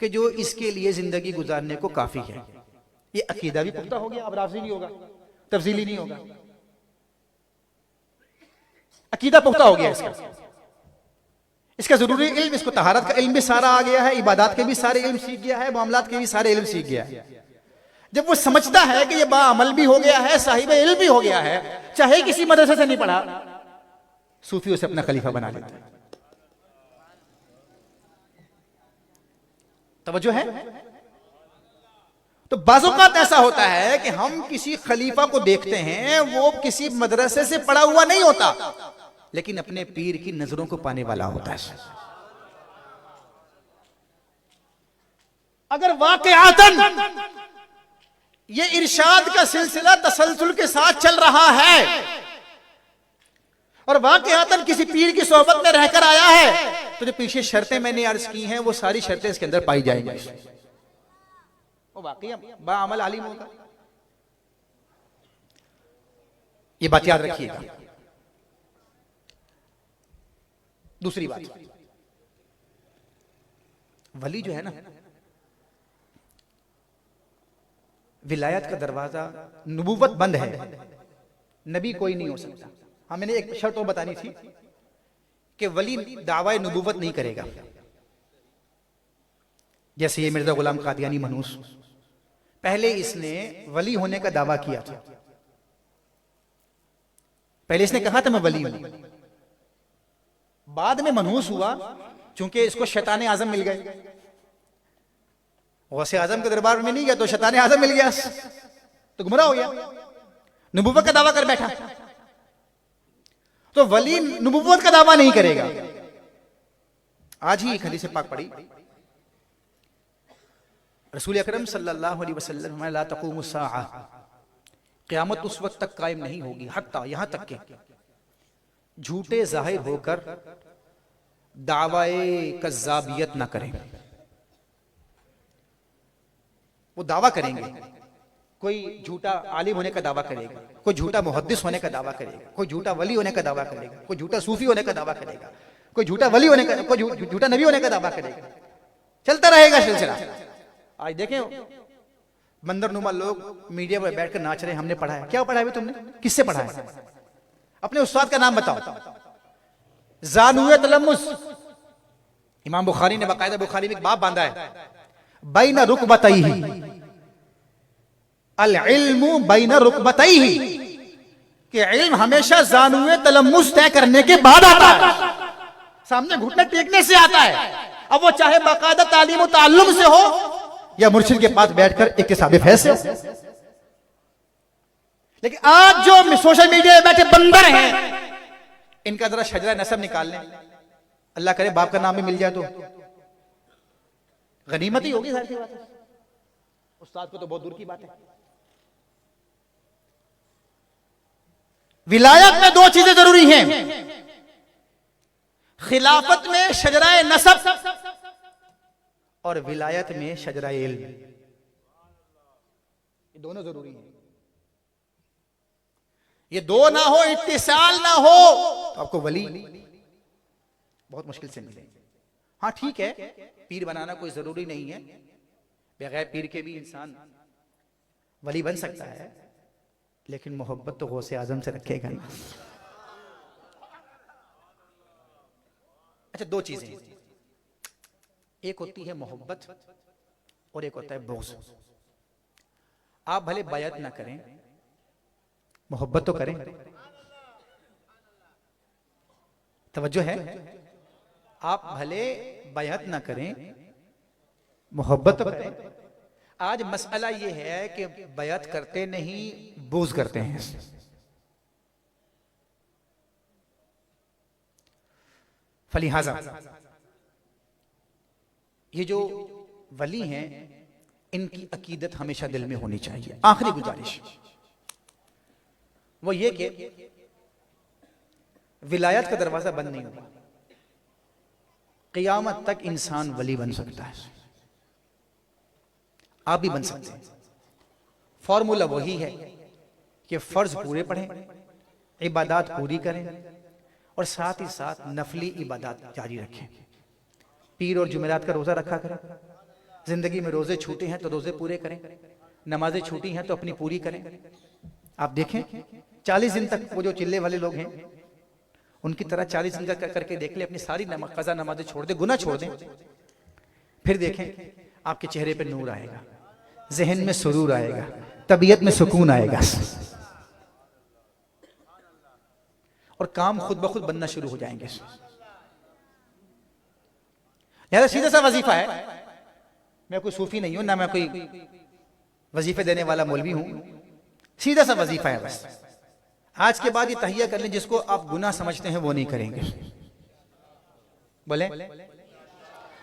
कि जो इसके लिए जिंदगी गुजारने को काफी है। ये अकीदा भी पुख्ता हो गया, अब राफजी नहीं होगा, तफजीली नहीं होगा, अकीदा पुख्ता हो गया इसका जरूरी इल्म, इसको तहारत का इल्म भी सारा आ गया है, इबादत के भी सारे इल्म सीख गया है, मामलात के भी सारे इल्म सीख गया है। जब वो समझता है कि ये बाअमल भी हो गया है, साहिब इल्म भी हो गया है, चाहे किसी मदरसे से नहीं पढ़ा, सूफी उसे अपना खलीफा बना लेता है। तवज्जो है? तो बाज़ौक़ात ऐसा होता है कि हम किसी खलीफा को देखते हैं, वो किसी मदरसे से पढ़ा हुआ नहीं होता, लेकिन अपने पीर की नजरों को पाने वाला होता है। अगर वाक़िअतन ये इरशाद का सिलसिला तसलसल के साथ चल रहा है और वाक़िअतन किसी पीर की सोहबत में रहकर आया है, तो जो पीछे शर्तें मैंने अर्ज की हैं वो सारी शर्तें इसके अंदर पाई जाएंगी। वो वाकई बाअमल आलिम होगा। ये बात याद रखिएगा। दूसरी बात, वली जो है ना, विलायत का दरवाजा, नबूवत बंद है, नबी कोई नहीं हो सकता। हाँ, मैंने एक शर्त और बतानी थी कि वली दावाए नबूवत नहीं करेगा। जैसे ये मिर्जा गुलाम कादियानी मनूस, पहले इसने वली होने का दावा किया था, पहले इसने कहा था मैं वली हूं, बाद में मनहूस हुआ, चूंकि इसको शैतान आजम मिल गए, गौसे आजम के दरबार में नहीं गया तो शैतान आजम मिल गया, तो गुमराह हो गया, नबूवत का दावा कर बैठा। तो वली नबूवत का दावा नहीं करेगा। आज ही एक हदीस पाक पढ़ी, रसूल अकरम सल्लल्लाहु अलैहि वसल्लम, ला तक़ूमुस साआ, क़यामत उस वक्त तक कायम नहीं होगी, हत्ता, यहां तक के झूठे जाहिर होकर दावाए कज़्ज़ाबियत ना करें। वो दावा करेंगे, कोई झूठा आलिम होने का दावा करेगा, कोई झूठा मुहद्दिस होने का दावा करेगा, कोई झूठा वली होने का दावा करेगा, कोई झूठा सूफी होने का दावा करेगा, कोई झूठा वली होने का, कोई झूठा नबी होने का दावा करेगा, चलता रहेगा सिलसिला। आज देखें मंदिर नुमा लोग मीडिया पर बैठकर नाच रहे हैं, हमने पढ़ा है। क्या पढ़ा है तुमने? किससे पढ़ा है? अपने उस्ताद का नाम बताओ। ज़ानुए तलम्मुस, इमाम बुखारी ने बाकायदा बुखारी में एक बाब बांधा है, बैन रुकबतैहि, अल इल्मु बैन रुकबतैहि, कि इल्म हमेशा ज़ानुए तलम्मुस तय करने के बाद आता है, सामने घुटने टेकने से आता है। अब वो चाहे बाकायदा तालीम और ताल्लुम से हो या मुर्शिद के पास बैठकर एक किताबे फैज से हो। लेकिन आज जो सोशल मीडिया में बैठे बंदर हैं, इनका जरा शजरा नसब निकाल लें, अल्लाह करे बाप का नाम भी मिल जाए तो गनीमत ही होगी। सारी बात है, उस्ताद को तो बहुत दूर की बात है। विलायत में दो चीजें जरूरी हैं, खिलाफत में शजराए नसब और विलायत में शजराए इल्म, ये दोनों जरूरी हैं। ये दो ना हो, इत्तिसाल ना हो, तो आपको वली बहुत मुश्किल से मिलेंगे। हाँ ठीक है, पीर बनाना कोई जरूरी नहीं है, बगैर पीर के भी इंसान वली बन सकता है, लेकिन मोहब्बत तो गौसे आजम से रखेगा ना। अच्छा, दो चीजें, एक होती है मोहब्बत और एक होता है बोझ। आप भले बायत ना करें, मोहब्बत तो करें। तवज्जो है? आप भले बायत ना करें, मोहब्बत तो करें। आज मसला यह है कि बायत करते नहीं, बोझ करते हैं। फलिहाजा ये जो वली हैं, इनकी अकीदत हमेशा दिल में होनी चाहिए। आखिरी गुजारिश वो ये कि विलायत का दरवाजा बंद नहीं होगा, क़यामत तक इंसान वली बन सकता है। आप भी बन सकते हैं। फॉर्मूला वही है कि फर्ज पूरे पढ़ें, इबादत पूरी करें और साथ ही साथ नफली इबादत जारी रखें। पीर और जुमेरात का रोजा रखा करें, जिंदगी में रोजे छूटे हैं तो रोजे पूरे करें, नमाजें छूटी हैं तो अपनी पूरी करें। आप देखें 40 दिन तक वो जो चिल्ले वाले लोग हैं उनकी तरह 40 दिन तक करके देख ले, अपनी सारी कज़ा नमाजें छोड़ दे, गुनाह छोड़ दें, फिर देखें आपके चेहरे पे नूर आएगा, जहन में सुरूर आएगा, तबीयत में सुकून आएगा और काम खुद ब खुद बनना शुरू हो जाएंगे। लिहाजा सीधा सा वजीफा है, मैं कोई सूफी नहीं हूं, ना मैं कोई वजीफे देने वाला मौलवी हूं, सीधा सा वजीफा है बस। आज के बाद ये तहिया कर लें, जिसको आप गुनाह समझते हैं वो नहीं करेंगे। बोले,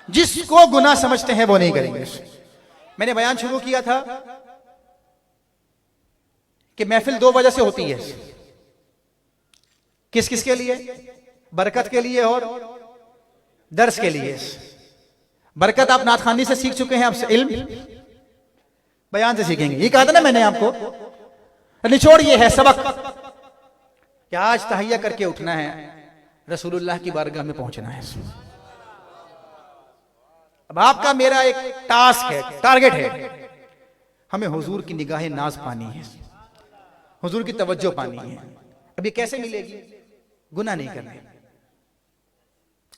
जिसको गुनाह समझते हैं वो नहीं करेंगे। मैंने बयान शुरू किया था कि महफिल 2 वजह से होती है, किस किस के लिए? बरकत के लिए और दर्स के लिए। बरकत आप नाथखानी से सीख चुके हैं, अब इल्म बयान से सीखेंगे। ये कहा था ना मैंने आपको, निचोड़ ये है सबक कि आज तहैया करके उठना है, रसूलुल्लाह की बारगाह में पहुंचना है। अब आपका मेरा एक टास्क है, टारगेट है, हमें हुजूर की निगाहे नाज पानी है, हुजूर की तवज्जो पानी है। अब ये कैसे मिलेगी? गुनाह नहीं करने,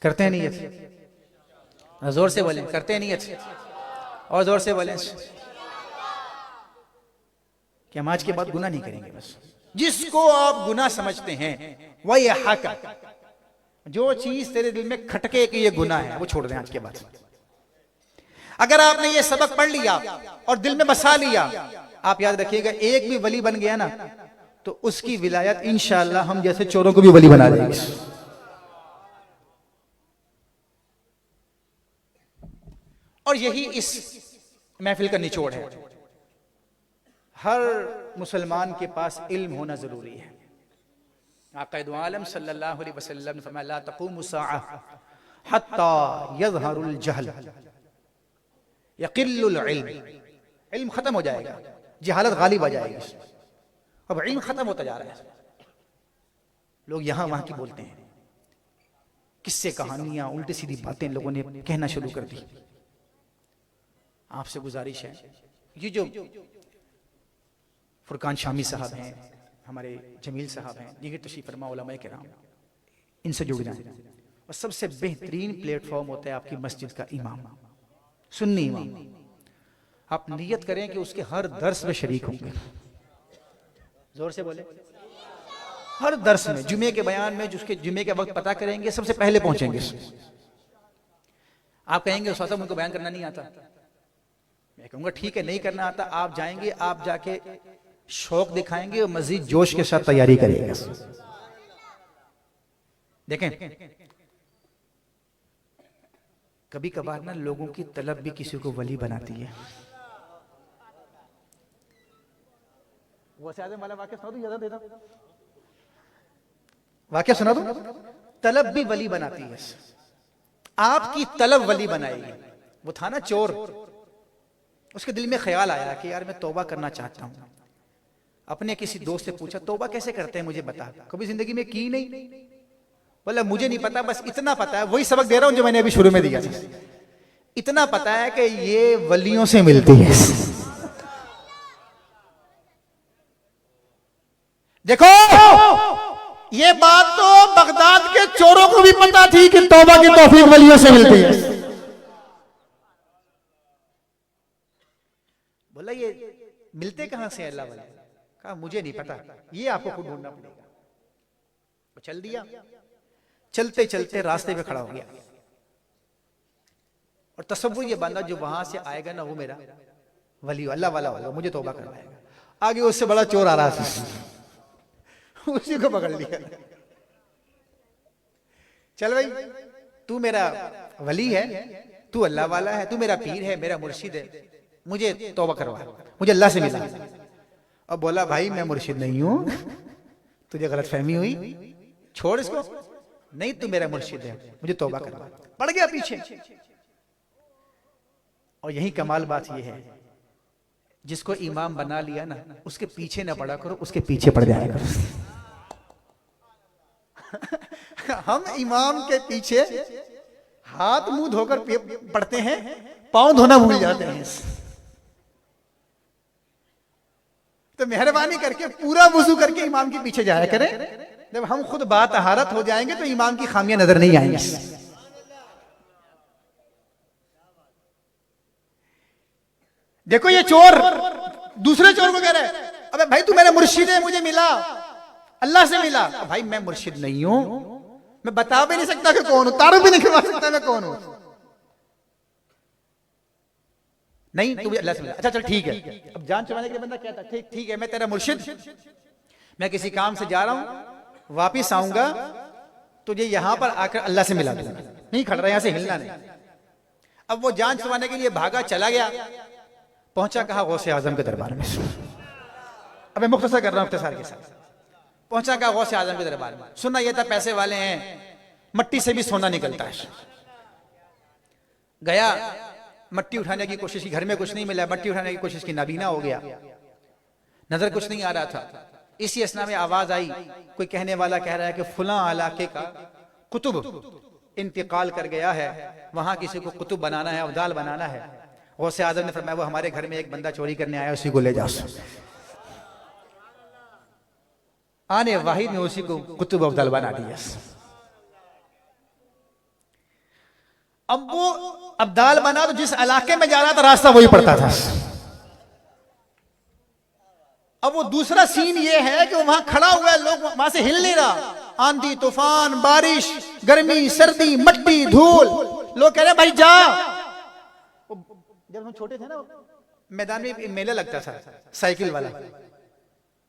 करते हैं नहीं अच्छे, जोर से बोलें, करते हैं नहीं अच्छे, और जोर से बोलें कि हम आज के बाद गुनाह नहीं करेंगे। बस जिसको आप गुनाह समझते हैं वही हक, जो चीज तेरे दिल में खटके कि ये गुनाह है वो छोड़ दें आज के बाद। अगर आपने ये सबक पढ़ लिया और दिल में बसा लिया, आप याद रखिएगा एक भी वली बन गया ना तो उसकी विलायत इंशाअल्लाह हम जैसे चोरों को भी वली बना देंगे। और यही इस महफिल का निचोड़ है। हर मुसलमान के पास इल्म होना जरूरी है। आक़ा दो आलम सल्लल्लाहु अलैहि वसल्लम ने फरमाया, ला तक़ूमु साअह हत्ता यज़हरुल जहल यक़िल्लुल इल्म। इल्म खत्म हो जाएगा, जहालत गालिब आ जाएगी। अब इल्म खत्म होता जा रहा है, लोग यहां वहां की बोलते हैं, किस्से कहानियां उल्टी सीधी बातें लोगों ने कहना शुरू कर दी। आपसे गुजारिश है, ये जो फुरकान शामी साहब हैं, हमारे जमील साहब हैं, दीगर तशरीफ फरमा उलमाए किराम, इनसे जुड़ जाएं। और सबसे बेहतरीन प्लेटफॉर्म होता है आपकी मस्जिद का इमाम, सुन्नी इमाम। आप नियत करें कि उसके हर दर्स में शरीक होंगे। जोर से बोले, हर दर्स में, जुमे के बयान में, जिसके जुमे के वक्त पता करेंगे, सबसे पहले पहुंचेंगे। आप कहेंगे उस्ताद साहब उनको बयान करना नहीं आता, मैं कहूंगा ठीक है, नहीं करना आता, आप जाएंगे, आप जाके शौक दिखाएंगे और मजीद जोश के साथ तैयारी करिएगा। देखें, कभी कभार ना लोगों की तलब भी किसी को वली बनाती है। वाला वाक्य सुना दूं, देता वाक्य सुना दूं, तलब भी वली बनाती है। आपकी तलब वली बनाएगी। वो था ना चोर, उसके दिल में ख्याल आया कि यार मैं तौबा करना चाहता हूं। अपने किसी दोस्त से पूछा, तौबा कैसे करते हैं मुझे बता, कभी जिंदगी में की नहीं। बोला मुझे नहीं पता, बस इतना पता है, वही सबक दे रहा हूं जो मैंने अभी शुरू में दिया था। इतना पता है कि ये वलियों से मिलती है। देखो, ये बात तो बगदाद के चोरों को भी पता थी कि तौबा की तौफीक वलियों से मिलती है। बोला ये मिलते कहां से अल्लाह वाले? कहा मुझे नहीं पता, ये आपको खुद ढूंढना पड़ेगा। तो चल दिया, चलते चलते रास्ते पे खड़ा हो गया और तसव्वुर ये बंदा जो वहां से आएगा ना वो मेरा वली अल्लाह वाला होगा, मुझे तौबा करवाएगा। आगे उससे बड़ा चोर आ रहा था, उसी को पकड़ लिया। चल भाई, तू मेरा वली है, तू अल्लाह वाला है, तू मेरा पीर है, मेरा मुर्शिद है, मुझे तौबा करवा, मुझे अल्लाह से मिला। अब बोला भाई मैं मुर्शिद नहीं हूं, तुझे गलत फहमी हुई, छोड़ इसको। नहीं, तू मेरा मुर्शिद है, मुझे तौबा करवा। पड़ गया पीछे। और यही कमाल बात यह है, जिसको इमाम बना लिया ना, उसके पीछे ना पड़ा करो, उसके पीछे पड़ जाया करो। हम इमाम के पीछे हाथ मुंह धोकर पढ़ते हैं, पांव धोना भूल जाते हैं। तो मेहरबानी करके पूरा वुजू करके इमाम के पीछे जाया करें। जब हम खुद बातहारत हो जाएंगे तो इमाम की खामियां नजर नहीं आएंगी। देखो ये चोर दूसरे चोर को कह रहा है, अबे भाई तू मेरा मुर्शिद है, मुझे मिला, अल्लाह से मिला। भाई मैं मुर्शिद नहीं हूं, मैं बता भी नहीं सकता कि कौन हूं, तारुफ भी नहीं करवा सकता मैं कौन हूं। नहीं तू भी अल्लाह से मिला, अच्छा चल ठीक है। अब जान छुड़ाने के लिए बंदा कहता ठीक ठीक है, मैं तेरा मुर्शिद, मैं किसी काम से जा रहा हूं, वापिस आऊंगा तुझे यहां पर आकर अल्लाह से मिला दूंगा, नहीं खड़ रहा, यहां से हिलना नहीं। अब वो जान छुड़ाने के लिए भागा, चला गया, पहुंचा कहा गौसे आजम के दरबार में। अब मैं मुख्तसर कर रहा हूं, इख्तिसार के साथ। पहुंचा कहा गौसे आजम के दरबार में, सुना ये था पैसे वाले हैं, मट्टी से भी सोना निकलता है। गया, मट्टी उठाने की कोशिश की, घर में कुछ नहीं मिला, मट्टी उठाने की कोशिश की, नाबीना हो गया, नजर कुछ नहीं आ रहा था। इसी असना में आवाज आई, कोई कहने वाला कह रहा है कि फुला इलाके का कुतुब इंतकाल कर गया है, वहां किसी को कुतुब बनाना है, अब्दाल बनाना है। गौसे आजम ने फरमाया वो हमारे घर में एक बंदा चोरी करने आया, उसी को ले जाओ। आने वाहिद ने उसी को कुतुब अब्दाल बना दिया। अब वो अब्दाल बना तो जिस इलाके में जा रहा था रास्ता वही पड़ता था। अब वो दूसरा सीन ये है कि वहां खड़ा हुआ है, लोग वहां से हिल नहीं रहा, आंधी तूफान, बारिश, गर्मी, सर्दी, मट्टी, धूल, लोग कह रहे भाई जा। जब हम छोटे थे ना, मैदान में मेला लगता था साइकिल वाला।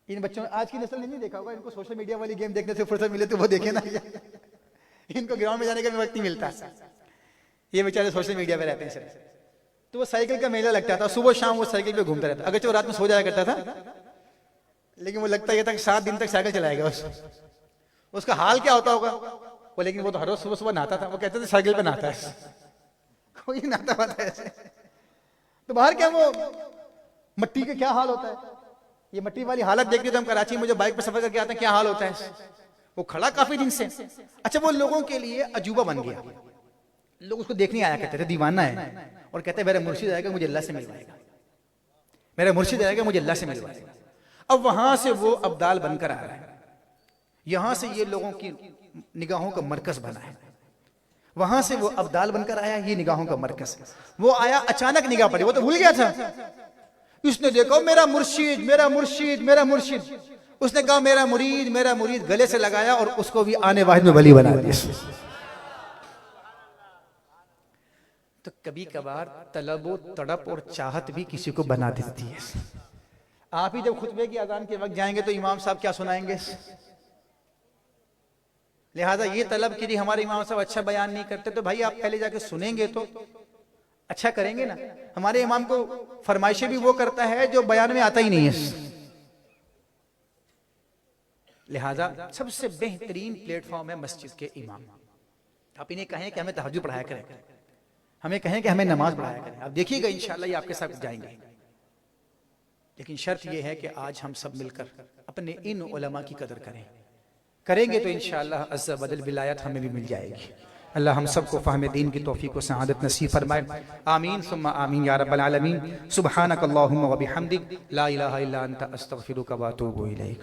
इन बच्चों ने आज की नस्ल ने नहीं देखा होगा, इनको सोशल मीडिया वाली गेम देखने से फुर्सत मिले तो वो देखे ना। इनको ग्राउंड में जाने का भी वक्त नहीं मिलता, ये बेचारे सोशल मीडिया पे रहते हैं सर। तो वो साइकिल का मेला लगता था, सुबह शाम वो साइकिल पे घूमता रहता, अगर वो रात में सो जाया करता था, लेकिन वो लगता ये था कि 7 दिन तक साइकिल चलाएगा। उसका हाल क्या होता होगा वो, लेकिन वो तो हर रोज सुबह सुबह नहाता था। वो कहते थे साइकिल पे नहाता है, कोई नहाता पाता है। तो बाहर क्या वो मट्टी का क्या हाल होता है, ये मट्टी वाली हालत देखते तो हम कराची में जो बाइक पे सफर करके आते हैं क्या हाल होता है। वो खड़ा काफी दिन से। अच्छा वो लोगों के लिए अजूबा बन गया, लोग उसको देखने आया करते थे, दीवाना है, और कहते मेरा मुर्शिद आएगा मुझे अल्लाह से मिलवाएगा, मेरा मुर्शिद आएगा मुझे अल्लाह से मिलवाएगा। अब वहां से वो अब्दाल बनकर आ रहा है, यहां से ये लोगों की निगाहों का मरकज बना है। वहां से वो अब्दाल बनकर आया, ये निगाहों का मरकज। वो आया, अचानक निगाह पड़ी, वो तो भूल गया था। उसने देखो मेरा मुर्शिद, मेरा मुर्शिद, मेरा मुर्शिद। उसने कहा मेरा मुरीद, मेरा मुरीद, गले से लगाया और उसको भी आने वाहिद में वली बना दिया। तो कभी कभार तलब, तड़प और चाहत भी किसी को बना देती है। आप ही जब खुतबे की अजान के वक्त जाएंगे तो इमाम साहब क्या सुनाएंगे, लिहाजा ये तलब कि हमारे इमाम साहब अच्छा बयान नहीं करते, तो भाई आप पहले जाके सुनेंगे तो अच्छा करेंगे ना। हमारे इमाम को फरमाइशें भी वो करता है जो बयान में आता ही नहीं है। लिहाजा सबसे बेहतरीन प्लेटफॉर्म है मस्जिद के इमाम। आप इन्हें कहें कि हमें तहज्जुद पढ़ाया करें, हमें कहें कि हमें नमाज पढ़ाया करें, आप देखिएगा इंशाअल्लाह ये आपके साथ जाएंगे। लेकिन शर्त यह है कि आज हम सब मिलकर अपने इन उलमा की कदर करेंगे तो इंशाअल्लाह अज़्ज़ा वजल विलायत हमें भी मिल जाएगी। अल्लाह हम सबको फ़हम दीन की तौफीक व सआदत नसीब फरमाए। आमीन सुम्मा आमीन या रब्बल आलमीन। सुब्हानक अल्लाहुम्मा व बिहम्दिक ला इलाहा इल्ला अंता अस्तगफिरुका व अतूबु इलैक।